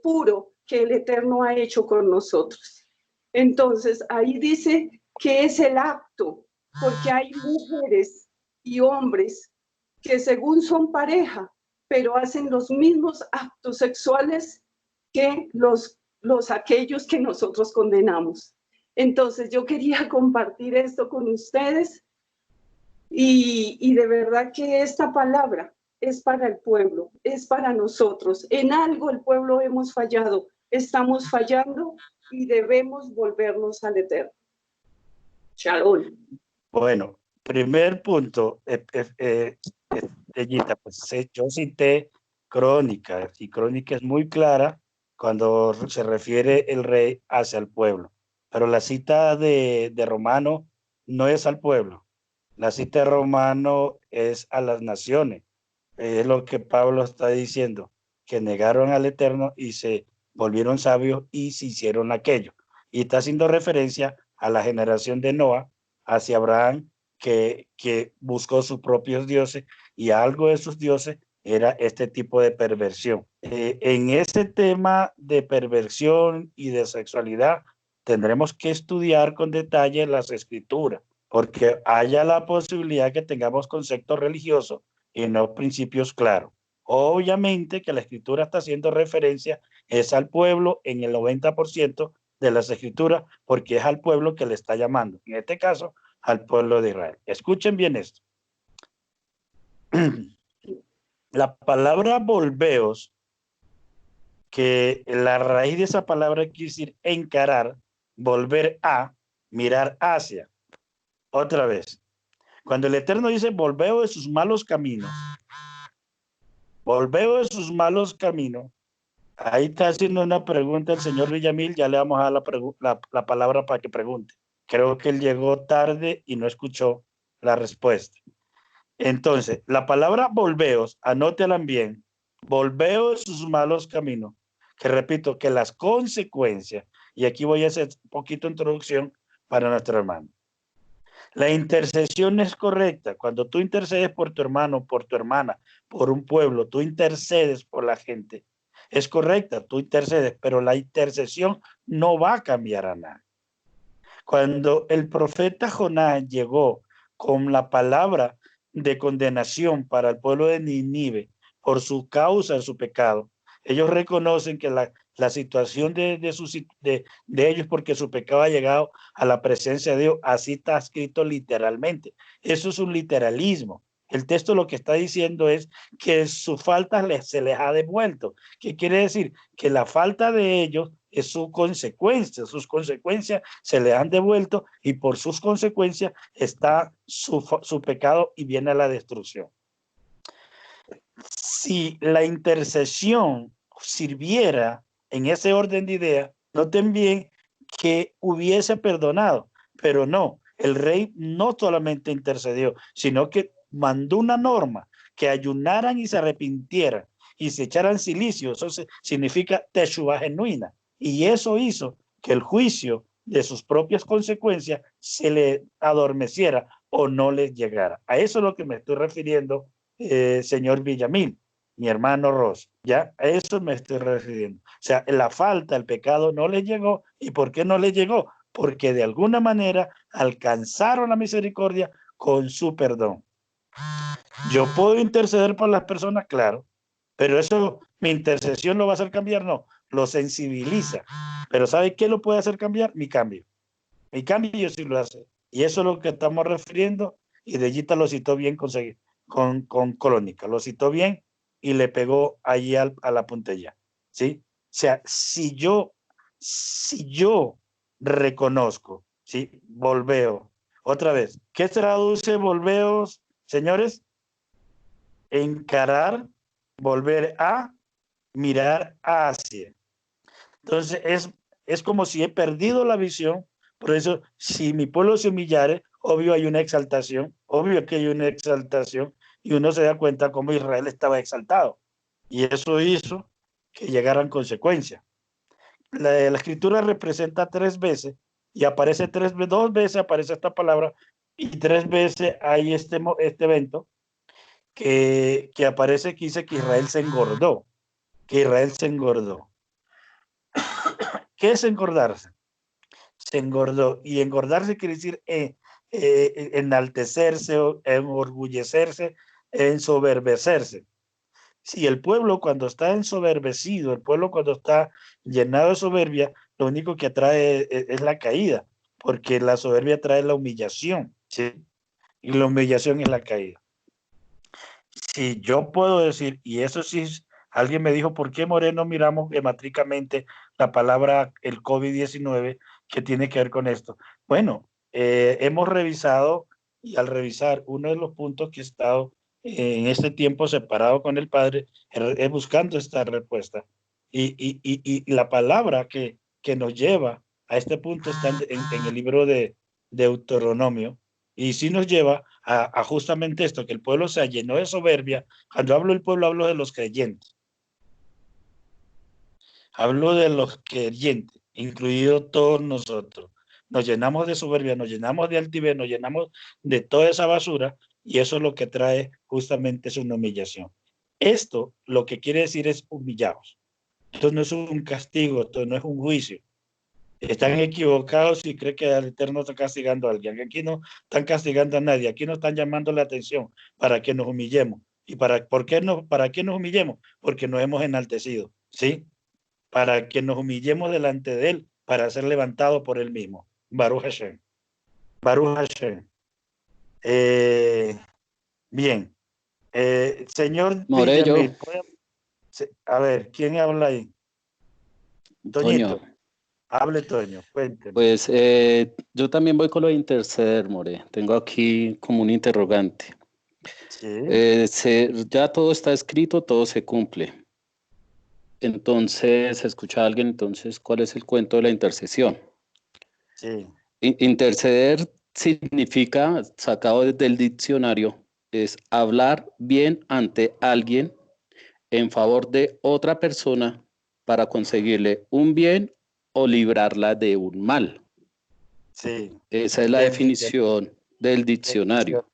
puro que el Eterno ha hecho con nosotros. Entonces, ahí dice que es el acto, porque hay mujeres y hombres que según son pareja, pero hacen los mismos actos sexuales que aquellos que nosotros condenamos. Entonces, yo quería compartir esto con ustedes y de verdad que esta palabra es para el pueblo, es para nosotros. En algo el pueblo hemos fallado, estamos fallando y debemos volvernos al Eterno. Shalom. Bueno, primer punto, pues yo cité Crónica, y Crónica es muy clara cuando se refiere el rey hacia el pueblo, pero la cita de Romano no es al pueblo, la cita de Romano es a las naciones. Es lo que Pablo está diciendo, que negaron al Eterno y se volvieron sabios y se hicieron aquello. Y está haciendo referencia a la generación de Noa, hacia Abraham, que buscó sus propios dioses, y algo de sus dioses era este tipo de perversión. En ese tema de perversión y de sexualidad, tendremos que estudiar con detalle las escrituras, porque haya la posibilidad que tengamos conceptos religiosos y no principios claros. Obviamente que la escritura está haciendo referencia es al pueblo en el 90% de las escrituras, porque es al pueblo que le está llamando, en este caso al pueblo de Israel. Escuchen bien esto. La palabra volveos, que la raíz de esa palabra quiere decir encarar, volver a, mirar hacia. Otra vez, cuando el Eterno dice volveos de sus malos caminos, volveos de sus malos caminos, ahí está haciendo una pregunta el señor Villamil. Ya le vamos a dar la palabra para que pregunte. Creo que él llegó tarde y no escuchó la respuesta. Entonces, la palabra volveos, anótela bien, volveos de sus malos caminos, que repito, que las consecuencias, y aquí voy a hacer un poquito de introducción para nuestro hermano. La intercesión es correcta. Cuando tú intercedes por tu hermano, por tu hermana, por un pueblo, tú intercedes por la gente. Es correcta, tú intercedes, pero la intercesión no va a cambiar a nadie. Cuando el profeta Jonás llegó con la palabra de condenación para el pueblo de Nínive por su causa, su pecado, ellos reconocen que la situación de ellos, porque su pecado ha llegado a la presencia de Dios, así está escrito literalmente. Eso es un literalismo. El texto lo que está diciendo es que su falta se les ha devuelto. ¿Qué quiere decir? Que la falta de ellos es su consecuencia. Sus consecuencias se les han devuelto y por sus consecuencias está su pecado y viene a la destrucción. Si la intercesión sirviera en ese orden de ideas, noten bien que hubiese perdonado, pero no, el rey no solamente intercedió, sino que mandó una norma que ayunaran y se arrepintieran y se echaran silicio. Eso significa teshuva genuina. Y eso hizo que el juicio de sus propias consecuencias se le adormeciera o no les llegara. A eso es lo que me estoy refiriendo, señor Villamil, mi hermano Ross. Ya a eso me estoy refiriendo. O sea, la falta, el pecado no les llegó. ¿Y por qué no les llegó? Porque de alguna manera alcanzaron la misericordia con su perdón. Yo puedo interceder por las personas, claro, pero eso, mi intercesión lo va a hacer cambiar, no, lo sensibiliza. Pero ¿sabe qué lo puede hacer cambiar? Mi cambio. Mi cambio sí lo hace. Y eso es lo que estamos refiriendo, y Deyita lo citó bien con Crónica, lo citó bien y le pegó allí a la puntilla, ¿sí? O sea, si yo reconozco, ¿sí? Volveo. Otra vez, ¿qué traduce volveos, señores? Encarar, volver a, mirar hacia. Entonces es como si he perdido la visión. Por eso, si mi pueblo se humillare, obvio hay una exaltación, obvio que hay una exaltación, y uno se da cuenta cómo Israel estaba exaltado. Y eso hizo que llegaran consecuencias. La escritura representa 3 veces, y aparece 2 veces aparece esta palabra, y 3 veces hay este evento que aparece que dice que Israel se engordó, que Israel se engordó. ¿Qué es engordarse? Se engordó, y engordarse quiere decir enaltecerse, enorgullecerse, ensoberbecerse. Si el pueblo cuando está ensoberbecido, el pueblo cuando está llenado de soberbia, lo único que atrae es la caída, porque la soberbia trae la humillación, ¿sí? Y la humillación es la caída. Si yo puedo decir, y eso sí, alguien me dijo, ¿por qué Moreno miramos hemátricamente la palabra el COVID-19 que tiene que ver con esto? Bueno, hemos revisado, y al revisar uno de los puntos que he estado en este tiempo separado con el Padre, es buscando esta respuesta. Y la palabra que nos lleva a este punto está en el libro de Deuteronomio, y sí nos lleva a justamente esto, que el pueblo se llenó de soberbia. Cuando hablo del pueblo, hablo de los creyentes. Hablo de los creyentes, incluidos todos nosotros. Nos llenamos de soberbia, nos llenamos de altivez, nos llenamos de toda esa basura, y eso es lo que trae justamente es una humillación. Esto lo que quiere decir es humillados. Esto no es un castigo, esto no es un juicio. Están equivocados si creen que el Eterno está castigando a alguien. Aquí no están castigando a nadie. Aquí nos están llamando la atención para que nos humillemos. ¿Y para qué nos humillemos? Porque nos hemos enaltecido, ¿sí? Para que nos humillemos delante de Él, para ser levantados por Él mismo. Baruch Hashem. Baruch Hashem. Bien. Señor Morello. A ver, ¿quién habla ahí? Toñito. Hable, Toño, cuénteme. Pues yo también voy con lo de interceder, More. Tengo aquí como un interrogante. Sí. Ya todo está escrito, todo se cumple. Entonces, escucha a alguien, entonces, ¿cuál es el cuento de la intercesión? Sí. Interceder significa, sacado desde el diccionario, es hablar bien ante alguien en favor de otra persona para conseguirle un bien o librarla de un mal. Sí. Esa es la definición del diccionario.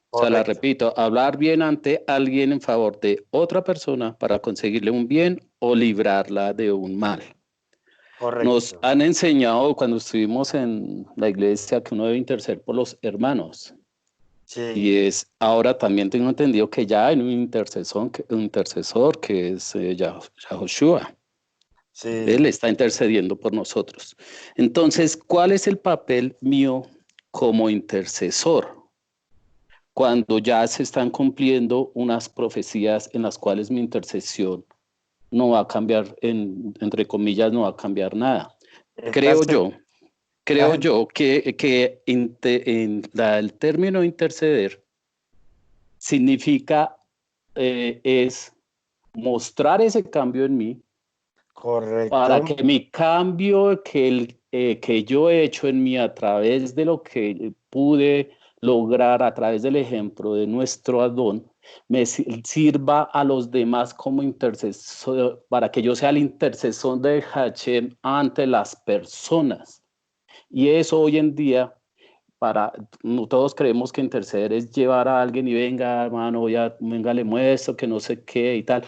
O sea, la repito, hablar bien ante alguien en favor de otra persona para conseguirle un bien o librarla de un mal. Correcto. Nos han enseñado cuando estuvimos en la iglesia que uno debe interceder por los hermanos. Sí. Y ahora también tengo entendido que ya hay un intercesor que es Yahoshua. Sí. Él está intercediendo por nosotros. Entonces, ¿cuál es el papel mío como intercesor? Cuando ya se están cumpliendo unas profecías en las cuales mi intercesión no va a cambiar, entre comillas, no va a cambiar nada. Creo yo que el término interceder significa es mostrar ese cambio en mí. Correcto. Para que mi cambio que yo he hecho en mí a través de lo que pude lograr a través del ejemplo de nuestro Adón, me sirva a los demás como intercesor, para que yo sea el intercesor de Hashem ante las personas. Y eso hoy en día, no todos creemos que interceder es llevar a alguien y venga, hermano, venga, le muestro que no sé qué y tal.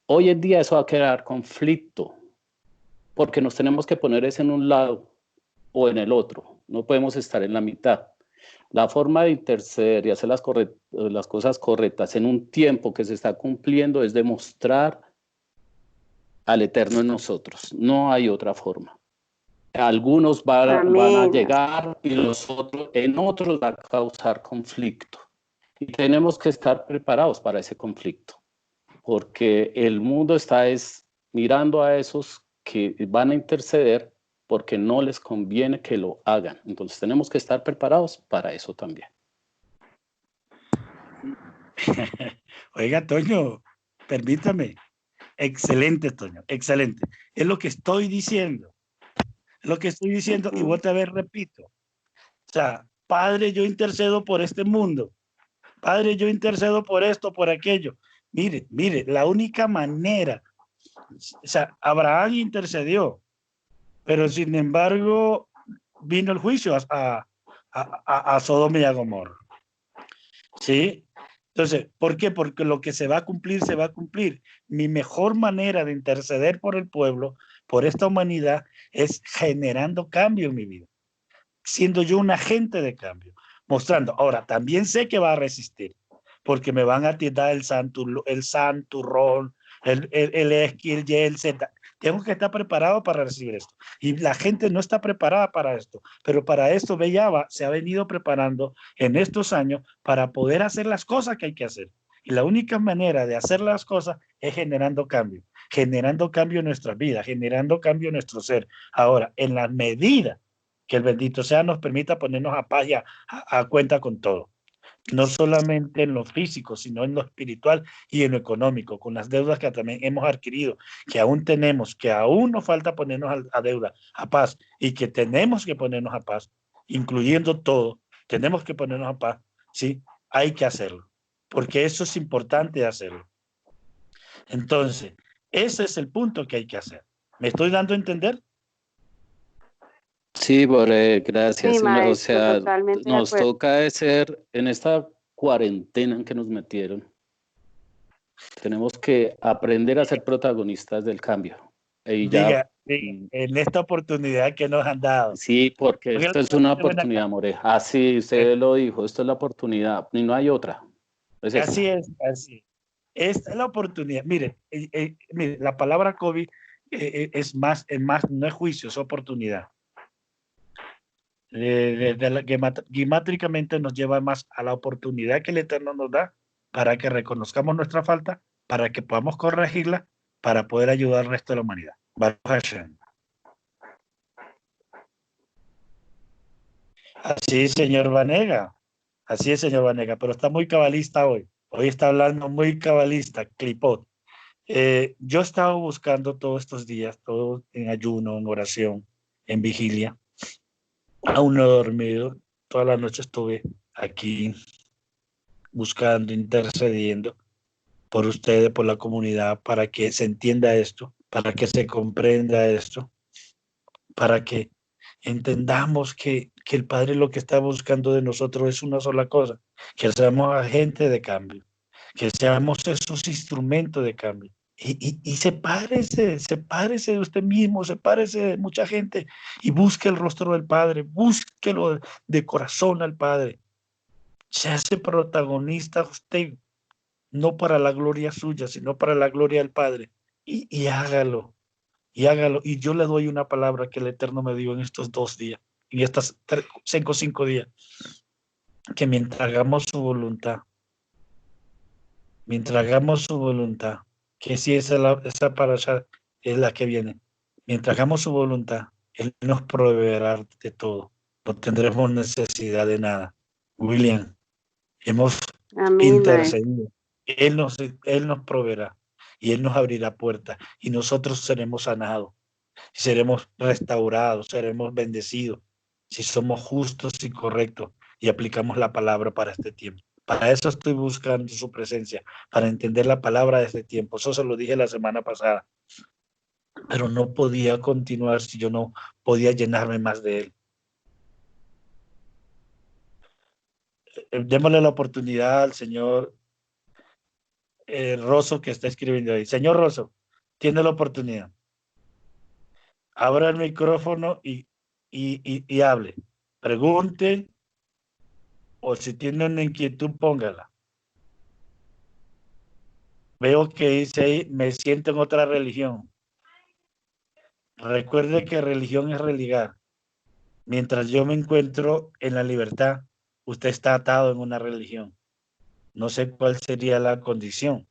Hoy en día eso va a crear conflicto, porque nos tenemos que poner ese en un lado o en el otro. No podemos estar en la mitad. La forma de interceder y hacer las cosas correctas en un tiempo que se está cumpliendo es demostrar al Eterno en nosotros. No hay otra forma. Algunos van a llegar y en otros va a causar conflicto. Y tenemos que estar preparados para ese conflicto, porque el mundo está mirando a esos que van a interceder porque no les conviene que lo hagan. Entonces tenemos que estar preparados para eso también. Oiga, Toño, permítame. Excelente, Toño, excelente. Es lo que estoy diciendo. Lo que estoy diciendo, y otra vez repito. O sea, Padre, yo intercedo por este mundo. Padre, yo intercedo por esto, por aquello. Mire, la única manera, o sea, Abraham intercedió, pero sin embargo vino el juicio a Sodoma y a Gomorra. ¿Sí? Entonces, ¿por qué? Porque lo que se va a cumplir, se va a cumplir. Mi mejor manera de interceder por el pueblo, por esta humanidad, es generando cambio en mi vida, siendo yo un agente de cambio, mostrando. Ahora, también sé que va a resistir, porque me van a tirar el santurrón, el X, el Y, el Z. Tengo que estar preparado para recibir esto. Y la gente no está preparada para esto, pero para esto Bellava se ha venido preparando en estos años para poder hacer las cosas que hay que hacer. Y la única manera de hacer las cosas es generando cambio en nuestra vida, generando cambio en nuestro ser. Ahora, en la medida que el bendito sea nos permita ponernos a paz y a cuenta con todo. No solamente en lo físico, sino en lo espiritual y en lo económico, con las deudas que también hemos adquirido, que aún tenemos, que aún nos falta ponernos a deuda, a paz, y que tenemos que ponernos a paz, incluyendo todo, tenemos que ponernos a paz, ¿sí? Hay que hacerlo, porque eso es importante hacerlo. Entonces, ese es el punto que hay que hacer. ¿Me estoy dando a entender? Sí, gracias. Sí, maestro, O sea, totalmente nos toca ser en esta cuarentena en que nos metieron. Tenemos que aprender a ser protagonistas del cambio. Diga, en esta oportunidad que nos han dado. Sí, porque esto es una oportunidad, More. Así usted lo dijo, esto es la oportunidad y no hay otra. Así es. Esta es la oportunidad. Mire, la palabra COVID es más, no es juicio, es oportunidad. Gemátricamente nos lleva más a la oportunidad que el Eterno nos da para que reconozcamos nuestra falta, para que podamos corregirla, para poder ayudar al resto de la humanidad. Baruch Hashem. Así es, señor Vanega. Así es, señor Vanega, pero está muy cabalista hoy. Hoy está hablando muy cabalista, clipot. Yo he estado buscando todos estos días, todo en ayuno, en oración, en vigilia. Aún no he dormido. Toda la noche estuve aquí buscando, intercediendo por ustedes, por la comunidad, para que se entienda esto, para que se comprenda esto, para que entendamos que el Padre lo que está buscando de nosotros es una sola cosa, que seamos agentes de cambio, que seamos esos instrumentos de cambio. Y sepárese de usted mismo, sepárese de mucha gente y busque el rostro del Padre, búsquelo de corazón al Padre. Se hace protagonista usted, no para la gloria suya, sino para la gloria del Padre. Y hágalo, y hágalo. Y yo le doy una palabra que el Eterno me dio en estos 2 días, en estas 5 días, que mientras hagamos su voluntad, que si esa parasha es la que viene, mientras hagamos su voluntad, Él nos proveerá de todo, no tendremos necesidad de nada. William, hemos intercedido, Él nos proveerá y Él nos abrirá puertas y nosotros seremos sanados, seremos restaurados, seremos bendecidos, si somos justos y correctos, y aplicamos la palabra para este tiempo. Para eso estoy buscando su presencia, para entender la palabra de este tiempo. Eso se lo dije la semana pasada, pero no podía continuar si yo no podía llenarme más de él. Démosle la oportunidad al señor Rosso, que está escribiendo ahí. Señor Rosso, tiene la oportunidad. Abra el micrófono y hable. Pregunte, o si tiene una inquietud, póngala. Veo que dice ahí, me siento en otra religión. Recuerde que religión es religar. Mientras yo me encuentro en la libertad, usted está atado en una religión. No sé cuál sería la condición.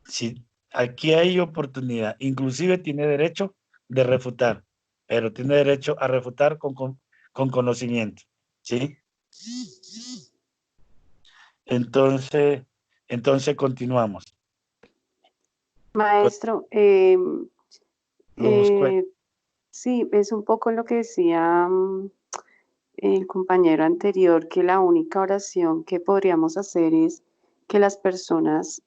Si aquí hay oportunidad, inclusive tiene derecho de refutar, pero tiene derecho a refutar con conocimiento, ¿sí? Entonces continuamos. Maestro, sí, es un poco lo que decía el compañero anterior, que la única oración que podríamos hacer es que las personas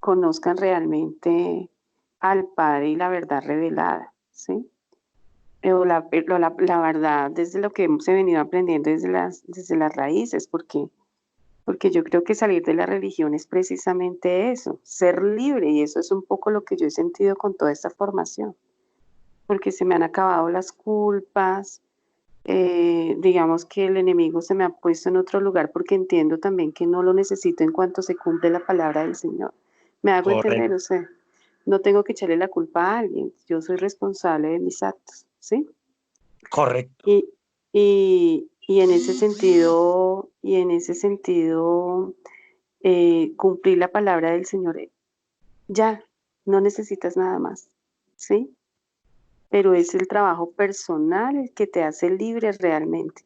conozcan realmente al Padre y la verdad revelada, ¿sí? O la verdad desde lo que hemos venido aprendiendo desde las raíces, porque yo creo que salir de la religión es precisamente eso, ser libre, y eso es un poco lo que yo he sentido con toda esta formación, porque se me han acabado las culpas, digamos que el enemigo se me ha puesto en otro lugar porque entiendo también que no lo necesito en cuanto se cumple la palabra del Señor. Me hago entender, o sea, no tengo que echarle la culpa a alguien, yo soy responsable de mis actos, ¿sí? Correcto. Y en ese sentido, cumplir la palabra del Señor, ya, no necesitas nada más, ¿sí? Pero es el trabajo personal el que te hace libre realmente,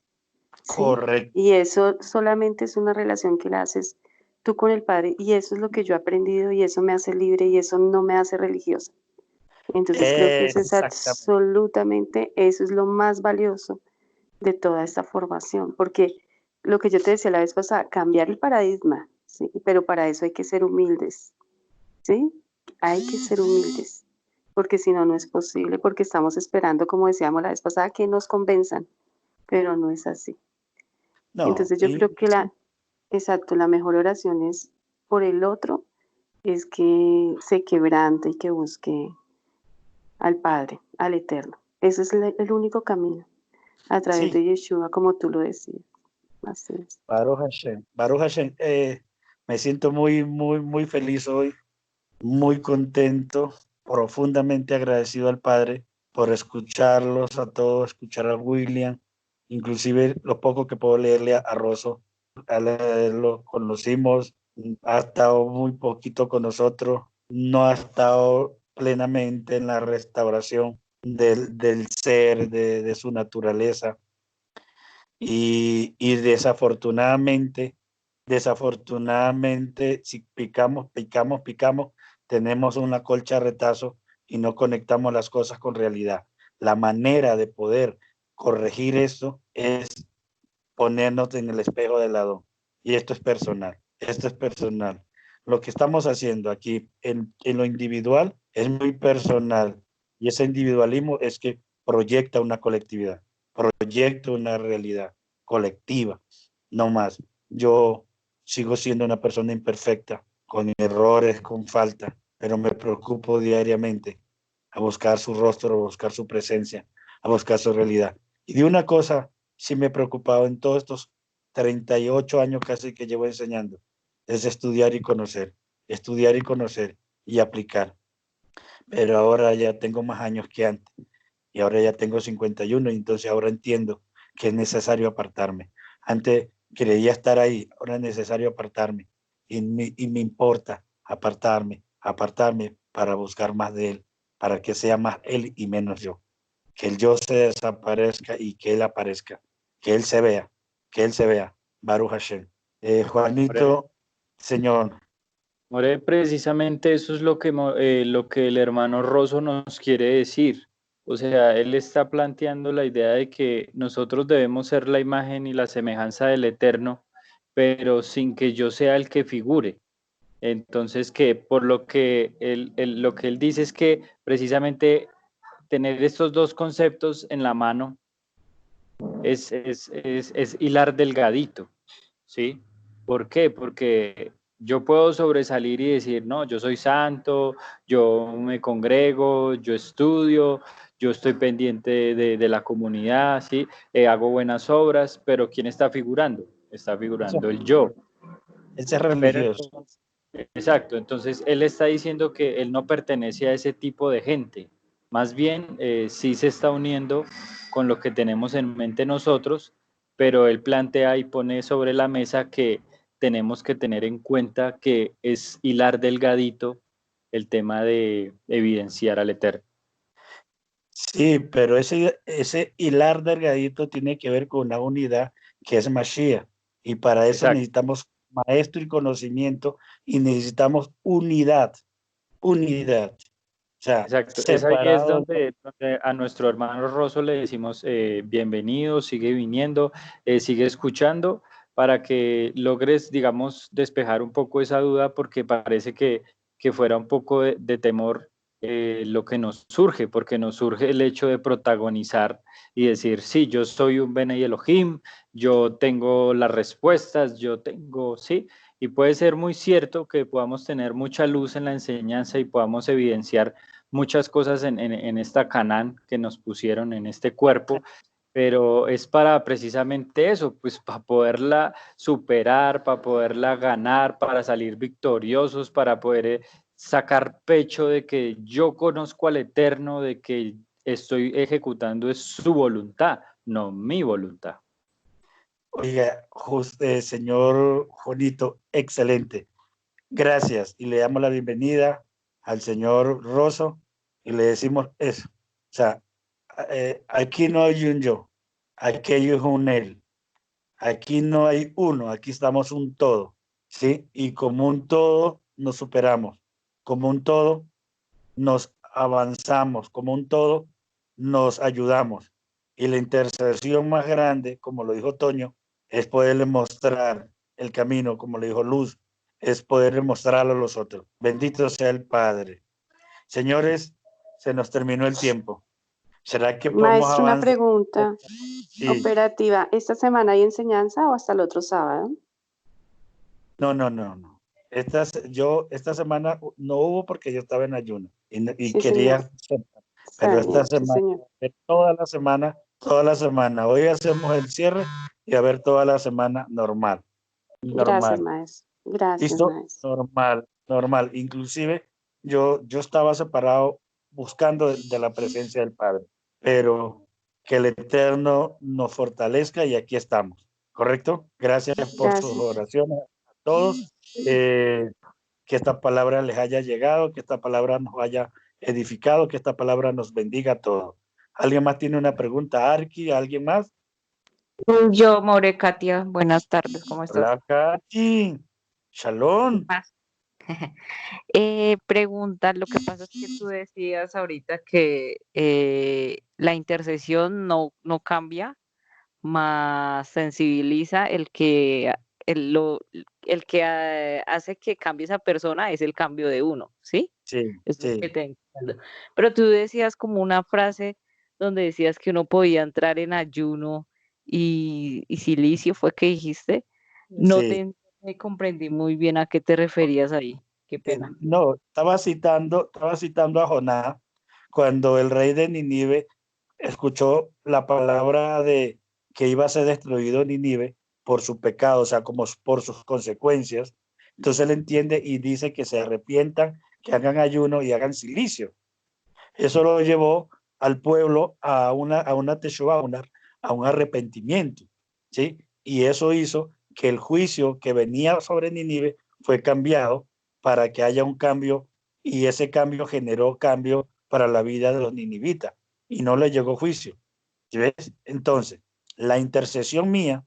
¿sí? Correcto. Y eso solamente es una relación que la haces tú con el Padre, y eso es lo que yo he aprendido, y eso me hace libre, y eso no me hace religiosa. Entonces creo que eso es absolutamente, eso es lo más valioso de toda esta formación, porque lo que yo te decía la vez pasada, cambiar el paradigma, ¿sí? Pero para eso hay que ser humildes, ¿sí? Hay que ser humildes, porque si no, no es posible, porque estamos esperando, como decíamos la vez pasada, que nos convenzan, pero no es así. No, entonces yo creo que la mejor oración es por el otro, es que se quebrante y que busque al Padre, al Eterno. Ese es el único camino, a través de Yeshua, como tú lo decías. Así es. Baruch Hashem. Baruch Hashem. Me siento muy feliz hoy, muy contento, profundamente agradecido al Padre por escucharlos a todos, escuchar a William, inclusive lo poco que puedo leerle a Rosso. Lo conocimos, ha estado muy poquito con nosotros, no ha estado plenamente en la restauración del ser, de su naturaleza. Y desafortunadamente, si picamos, tenemos una colcha de retazo y no conectamos las cosas con realidad. La manera de poder corregir esto es ponernos en el espejo del lado. Y esto es personal, Lo que estamos haciendo aquí en lo individual es muy personal, y ese individualismo es que proyecta una colectividad, proyecta una realidad colectiva, no más. Yo sigo siendo una persona imperfecta, con errores, con falta, pero me preocupo diariamente a buscar su rostro, a buscar su presencia, a buscar su realidad. Y de una cosa sí me he preocupado en todos estos 38 años casi que llevo enseñando, es estudiar y conocer y aplicar. Pero ahora ya tengo más años que antes, y ahora ya tengo 51, y entonces ahora entiendo que es necesario apartarme. Antes creía estar ahí, ahora es necesario apartarme, y me importa apartarme para buscar más de él, para que sea más él y menos yo. Que el yo se desaparezca y que él aparezca, que él se vea, Baruch Hashem. Juanito, señor. More, precisamente eso es lo que el hermano Rosso nos quiere decir. O sea, él está planteando la idea de que nosotros debemos ser la imagen y la semejanza del Eterno, pero sin que yo sea el que figure. Entonces, que por lo que lo que él dice es que precisamente tener estos dos conceptos en la mano es hilar delgadito, ¿sí? ¿Por qué? Porque yo puedo sobresalir y decir, no, yo soy santo, yo me congrego, yo estudio, yo estoy pendiente de la comunidad, ¿sí? Hago buenas obras, pero ¿quién está figurando? Está figurando el yo. Ese es religioso. Exacto, entonces él está diciendo que él no pertenece a ese tipo de gente, más bien sí se está uniendo con lo que tenemos en mente nosotros, pero él plantea y pone sobre la mesa que tenemos que tener en cuenta que es hilar delgadito el tema de evidenciar al Eterno. Sí, pero ese hilar delgadito tiene que ver con una unidad que es Mashiach, y para eso Exacto. necesitamos maestro y conocimiento, y necesitamos unidad. O sea, Exacto, es ahí es separado. donde a nuestro hermano Rosso le decimos bienvenido, sigue viniendo, sigue escuchando para que logres, digamos, despejar un poco esa duda porque parece que fuera un poco de temor lo que nos surge, porque nos surge el hecho de protagonizar y decir, sí, yo soy un Bene Elohim, yo tengo las respuestas, yo tengo, sí, y puede ser muy cierto que podamos tener mucha luz en la enseñanza y podamos evidenciar muchas cosas en esta Canaán que nos pusieron en este cuerpo, pero es para precisamente eso, pues para poderla superar, para poderla ganar, para salir victoriosos, para poder sacar pecho de que yo conozco al Eterno, de que estoy ejecutando es su voluntad, no mi voluntad. Oiga, señor Juanito, excelente. Gracias. Y le damos la bienvenida al señor Rosso y le decimos eso. O sea, aquí no hay un yo, aquí hay un él. Aquí no hay uno, aquí estamos un todo, ¿sí? Y como un todo nos superamos, como un todo nos avanzamos, como un todo nos ayudamos. Y la intercesión más grande, como lo dijo Toño, es poderle mostrar el camino, como le dijo Luz, es poderle mostrarlo a los otros. Bendito sea el Padre. Señores, se nos terminó el tiempo. ¿Será que podemos Maestro, una avanzar? pregunta Sí. operativa. ¿Esta semana hay enseñanza o hasta el otro sábado? No. Esta semana no hubo porque yo estaba en ayuno y Sí, quería, pero esta sí, semana, señor. toda la semana. Hoy hacemos el cierre y a ver toda la semana normal. Gracias, maestro. Gracias, ¿Listo? maestro. Normal. Inclusive yo estaba separado buscando de la presencia del Padre, pero que el Eterno nos fortalezca y aquí estamos. ¿Correcto? Gracias por sus oraciones a todos. Que esta palabra les haya llegado, que esta palabra nos haya edificado, que esta palabra nos bendiga a todos. ¿Alguien más tiene una pregunta? ¿Arqui? ¿Alguien más? Yo, More Katia, buenas tardes, ¿cómo estás? Hola, Katy. Shalom. Pregunta, lo que pasa es que tú decías ahorita que la intercesión no cambia, más sensibiliza el que hace que cambie esa persona es el cambio de uno, ¿sí? Sí, Es lo sí. que te entiendo. Pero tú decías como una frase donde decías que uno podía entrar en ayuno y silicio, ¿fue que dijiste? No Sí. te comprendí muy bien a qué te referías ahí. Qué pena. No, estaba citando a Jonás cuando el rey de Nínive escuchó la palabra de que iba a ser destruido Nínive por su pecado, o sea, como por sus consecuencias. Entonces él entiende y dice que se arrepientan, que hagan ayuno y hagan silicio. Eso lo llevó al pueblo a una teshuvá, a un arrepentimiento, ¿sí? Y eso hizo que el juicio que venía sobre Nínive fue cambiado para que haya un cambio, y ese cambio generó cambio para la vida de los ninivitas y no le llegó juicio. ¿Ves? Entonces, la intercesión mía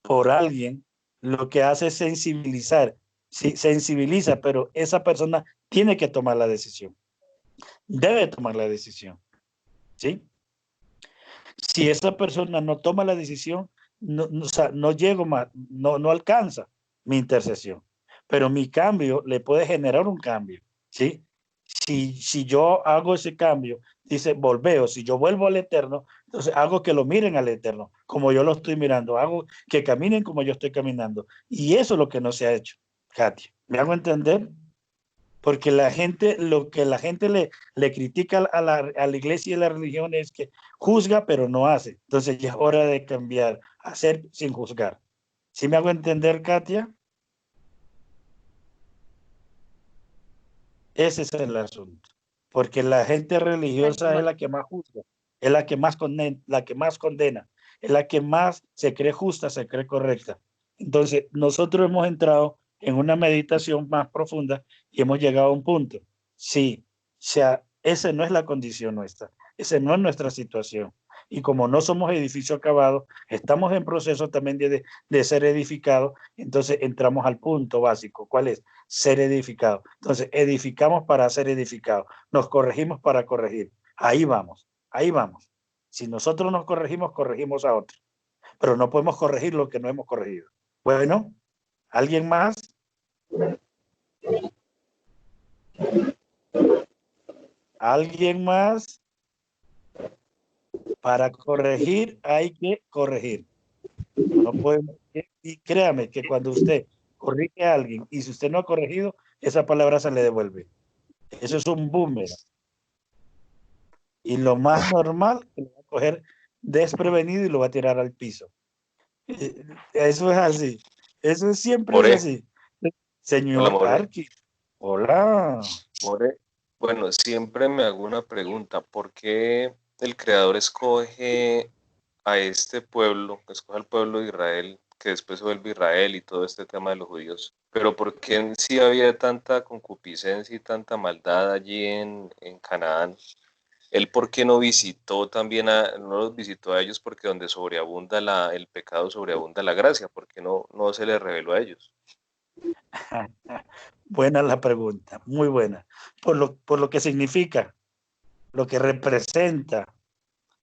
por alguien lo que hace es sensibilizar, sí, sensibiliza, pero esa persona tiene que tomar la decisión. Debe tomar la decisión. ¿sí? Si esa persona no toma la decisión, o sea, no llego más, no alcanza mi intercesión. Pero mi cambio le puede generar un cambio, ¿sí? Si yo hago ese cambio, dice, volveo, si yo vuelvo al Eterno, entonces hago que lo miren al Eterno, como yo lo estoy mirando, hago que caminen como yo estoy caminando. Y eso es lo que no se ha hecho, Katia. ¿Me hago entender? Porque lo que la gente le critica a la iglesia y a la religión es que juzga pero no hace. Entonces ya es hora de cambiar, hacer sin juzgar. ¿Sí me hago entender, Katia? Ese es el asunto. Porque la gente religiosa es la que más juzga, es la que más condena, es la que más se cree justa, se cree correcta. Entonces, nosotros hemos entrado en una meditación más profunda y hemos llegado a un punto. Sí, o sea, esa no es la condición nuestra, esa no es nuestra situación. Y como no somos edificio acabado, estamos en proceso también de ser edificados, entonces entramos al punto básico. ¿Cuál es? Ser edificado. Entonces, edificamos para ser edificados. Nos corregimos para corregir. Ahí vamos, ahí vamos. Si nosotros nos corregimos, corregimos a otros. Pero no podemos corregir lo que no hemos corregido. Bueno, ¿alguien más? ¿Alguien más? Para corregir hay que corregir. No podemos, y créame que cuando usted corrige a alguien y si usted no ha corregido, esa palabra se le devuelve. Eso es un boomerang. Y lo más normal que lo va a coger desprevenido y lo va a tirar al piso. Eso es así. Eso es siempre es así. Señor Arqui. Hola. More, bueno, siempre me hago una pregunta. ¿Por qué el Creador escoge a este pueblo, escoge al pueblo de Israel, que después se vuelve Israel y todo este tema de los judíos? Pero ¿por qué si había tanta concupiscencia y tanta maldad allí en Canaán? ¿Él por qué no visitó también no los visitó a ellos? Porque donde sobreabunda el pecado, sobreabunda la gracia. ¿Por qué no se les reveló a ellos? Buena la pregunta, muy buena. Por lo que significa, lo que representa.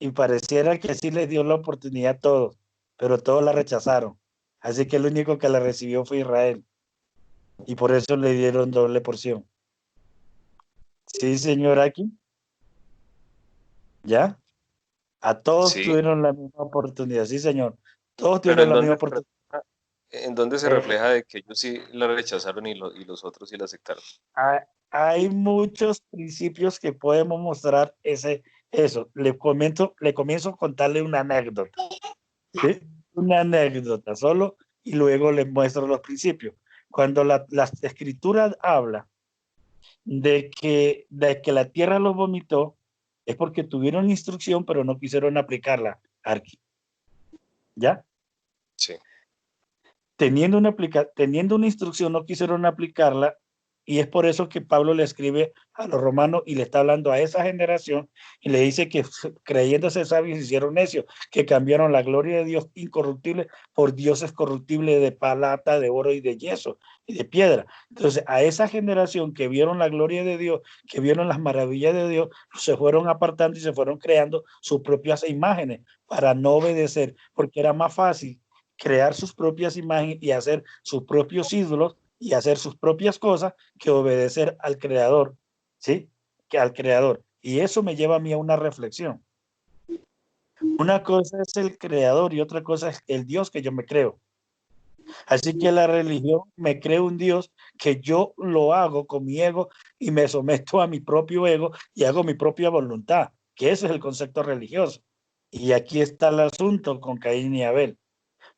Y pareciera que sí les dio la oportunidad a todos, pero todos la rechazaron. Así que el único que la recibió fue Israel. Y por eso le dieron doble porción. Sí, señor, aquí. ¿Ya? A todos tuvieron la misma oportunidad. Sí, señor. Todos tuvieron la misma oportunidad. ¿En dónde se refleja de que ellos sí la rechazaron y los otros sí la aceptaron? Hay muchos principios que podemos mostrar eso. Le comienzo a contarle una anécdota. ¿Sí? Una anécdota solo y luego les muestro los principios. Cuando la escritura habla de que la tierra los vomitó, es porque tuvieron instrucción pero no quisieron aplicarla, Arqui. ¿Ya? Sí. Teniendo una instrucción no quisieron aplicarla y es por eso que Pablo le escribe a los romanos y le está hablando a esa generación y le dice que creyéndose sabios hicieron necios, que cambiaron la gloria de Dios incorruptible por dioses corruptibles de plata, de oro y de yeso y de piedra. Entonces a esa generación que vieron la gloria de Dios, que vieron las maravillas de Dios, se fueron apartando y se fueron creando sus propias imágenes para no obedecer, porque era más fácil crear sus propias imágenes y hacer sus propios ídolos y hacer sus propias cosas que obedecer al creador, ¿sí? Que al creador. Y eso me lleva a mí a una reflexión. Una cosa es el creador y otra cosa es el Dios que yo me creo. Así que la religión me cree un Dios que yo lo hago con mi ego y me someto a mi propio ego y hago mi propia voluntad, que ese es el concepto religioso. Y aquí está el asunto con Caín y Abel.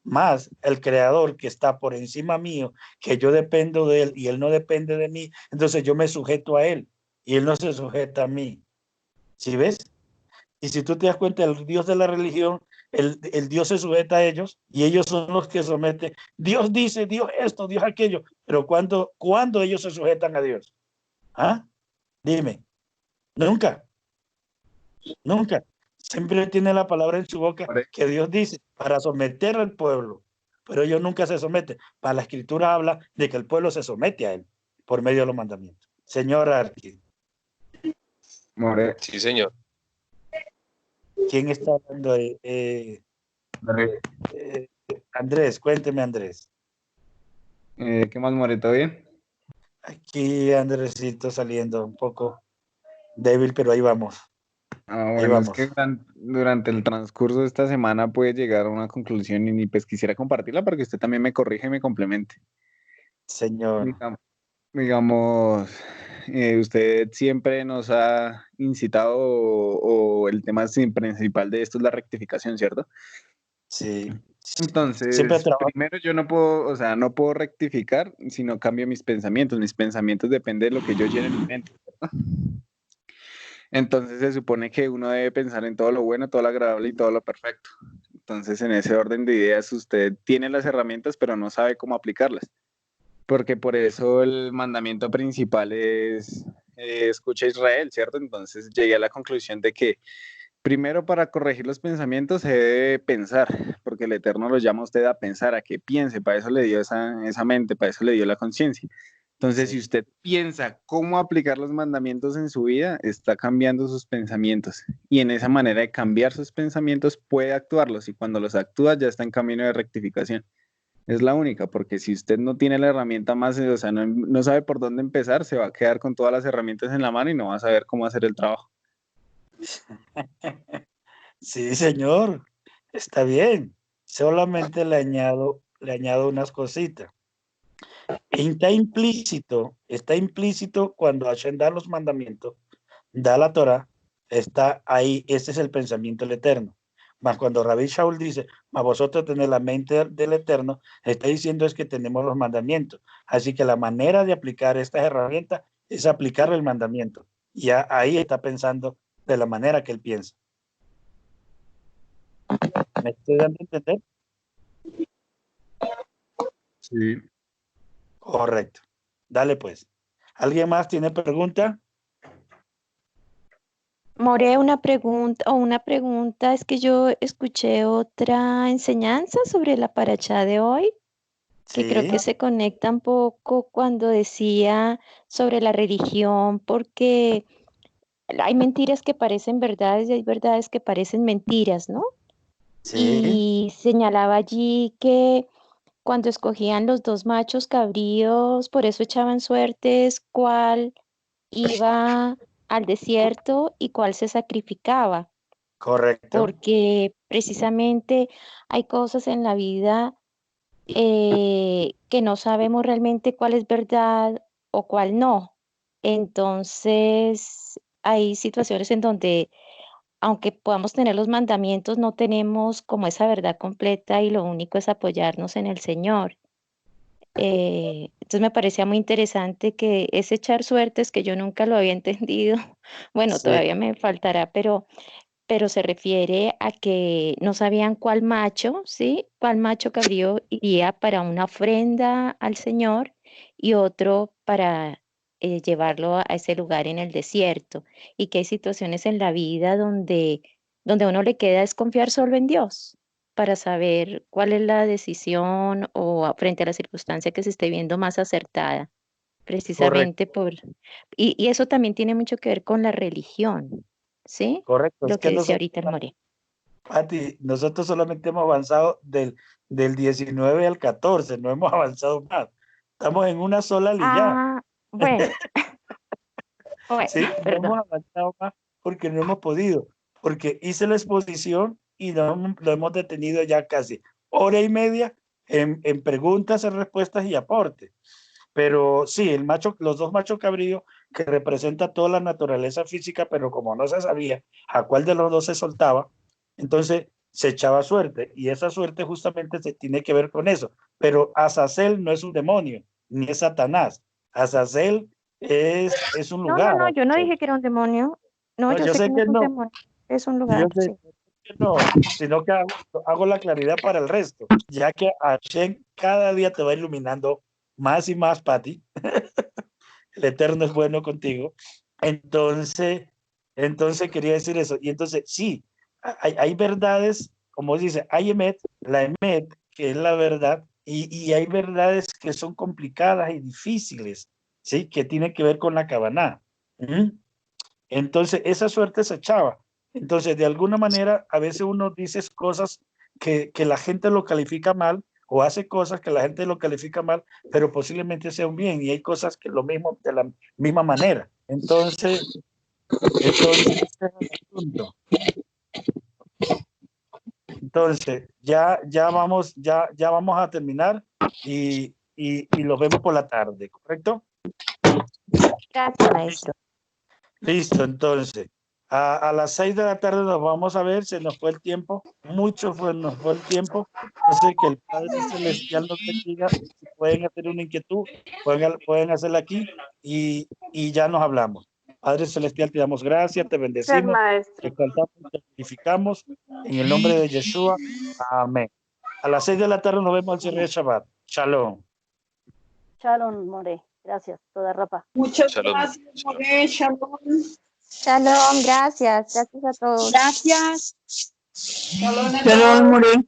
Más el creador que está por encima mío, que yo dependo de él y él no depende de mí, entonces yo me sujeto a él y él no se sujeta a mí. ¿Sí ves? Y si tú te das cuenta, el Dios de la religión, el Dios se sujeta a ellos y ellos son los que someten. Dios dice, Dios esto, Dios aquello, pero ¿cuándo ellos se sujetan a Dios? ¿Ah? Dime. Nunca. Nunca. Siempre tiene la palabra en su boca que Dios dice para someter al pueblo, pero ellos nunca se someten. Para la escritura habla de que el pueblo se somete a él por medio de los mandamientos. Señor Arqui. Sí, señor. ¿Quién está hablando ahí? Andrés, cuénteme, Andrés. ¿Qué más, More? ¿Todo bien? Aquí Andresito saliendo un poco débil, pero ahí vamos. Ah, Ahí bueno, es vamos. que durante el transcurso de esta semana puede llegar a una conclusión y pues quisiera compartirla para que usted también me corrija y me complemente. Señor. Digamos, usted siempre nos ha incitado o el tema principal de esto es la rectificación, ¿cierto? Sí. Siempre Entonces, trabajo. primero yo no puedo, o sea, no puedo rectificar si no cambio mis pensamientos. Mis pensamientos dependen de lo que yo llene en mi mente, ¿cierto? Entonces se supone que uno debe pensar en todo lo bueno, todo lo agradable y todo lo perfecto. Entonces, en ese orden de ideas, usted tiene las herramientas, pero no sabe cómo aplicarlas. Porque por eso el mandamiento principal es escucha a Israel, ¿cierto? Entonces llegué a la conclusión de que primero para corregir los pensamientos se debe pensar, porque el Eterno lo llama a usted a pensar, a que piense, para eso le dio esa mente, para eso le dio la conciencia. Entonces, si usted piensa cómo aplicar los mandamientos en su vida, está cambiando sus pensamientos. Y en esa manera de cambiar sus pensamientos puede actuarlos. Y cuando los actúa ya está en camino de rectificación. Es la única, porque si usted no tiene la herramienta más, o sea, no sabe por dónde empezar, se va a quedar con todas las herramientas en la mano y no va a saber cómo hacer el trabajo. Sí, señor. Está bien. Solamente le añado unas cositas. Está implícito cuando Hashem da los mandamientos, da la Torah, está ahí, ese es el pensamiento del Eterno. Mas cuando Rabbi Shaul dice, mas vosotros tenéis la mente del Eterno, está diciendo es que tenemos los mandamientos. Así que la manera de aplicar estas herramientas es aplicar el mandamiento. Y ahí está pensando de la manera que él piensa. ¿Me estoy dando a entender? Sí. Correcto. Dale pues. ¿Alguien más tiene pregunta? More, una pregunta, es que yo escuché otra enseñanza sobre la paracha de hoy, que creo que se conecta un poco cuando decía sobre la religión, porque hay mentiras que parecen verdades y hay verdades que parecen mentiras, ¿no? Y señalaba allí que cuando escogían los dos machos cabríos, por eso echaban suertes, cuál iba al desierto y cuál se sacrificaba. Correcto. Porque precisamente hay cosas en la vida que no sabemos realmente cuál es verdad o cuál no. Entonces, hay situaciones en donde, aunque podamos tener los mandamientos, no tenemos como esa verdad completa y lo único es apoyarnos en el Señor. Entonces me parecía muy interesante que ese echar suertes, que yo nunca lo había entendido, bueno, todavía me faltará, pero se refiere a que no sabían cuál macho, ¿sí? Cuál macho cabrío iría para una ofrenda al Señor y otro para llevarlo a ese lugar en el desierto. Y que hay situaciones en la vida donde a uno le queda es confiar solo en Dios para saber cuál es la decisión o frente a la circunstancia que se esté viendo más acertada, precisamente por... Y eso también tiene mucho que ver con la religión, ¿sí? Correcto. Lo Es que que decía ahorita el More. Pati, nosotros solamente hemos avanzado del 19 al 14, no hemos avanzado más. Estamos en una sola liga. Bueno. Bueno, Sí, no hemos avanzado más porque no hemos podido, porque hice la exposición y lo hemos detenido ya casi hora y media en preguntas, en respuestas y aportes. Pero sí, los dos machos cabríos que representa toda la naturaleza física, pero como no se sabía a cuál de los dos se soltaba, entonces se echaba suerte y esa suerte justamente se tiene que ver con eso. Pero Azazel no es un demonio, ni es Satanás. Azazel es un lugar. No, yo no dije que era un demonio. No, yo yo sé sé que no que es un no. demonio, es un Yo lugar, sé sí. que no, sino que hago la claridad para el resto, ya que Hashem cada día te va iluminando más y más, Pati. El Eterno es bueno contigo. Entonces quería decir eso. Y entonces, sí, hay verdades, como dice, hay Emet, la Emet, que es la verdad, y hay verdades que son complicadas y difíciles, ¿sí? Que tienen que ver con la Kavaná. Entonces, esa suerte se echaba, Entonces, de alguna manera, a veces uno dice cosas que la gente lo califica mal, o hace cosas que la gente lo califica mal, pero posiblemente sea un bien, y hay cosas que lo mismo, de la misma manera. Entonces ese es el asunto. Entonces, ya vamos a terminar y los vemos por la tarde, ¿correcto? Gracias, maestro. Listo, entonces, a las 6 de la tarde nos vamos a ver, se nos fue el tiempo, nos fue el tiempo, así que el Padre Celestial nos bendiga. Si pueden hacer una inquietud, pueden hacerla aquí y ya nos hablamos. Padre Celestial, te damos gracias, te bendecimos, te exaltamos, te glorificamos, en el nombre de Yeshua, amén. A las 6 de la tarde nos vemos al cierre de Shabbat. Shalom. Shalom, More. Gracias, toda rapa. Muchas gracias, More. Shalom. Shalom, gracias. Gracias a todos. Gracias. Shalom, Shalom, More.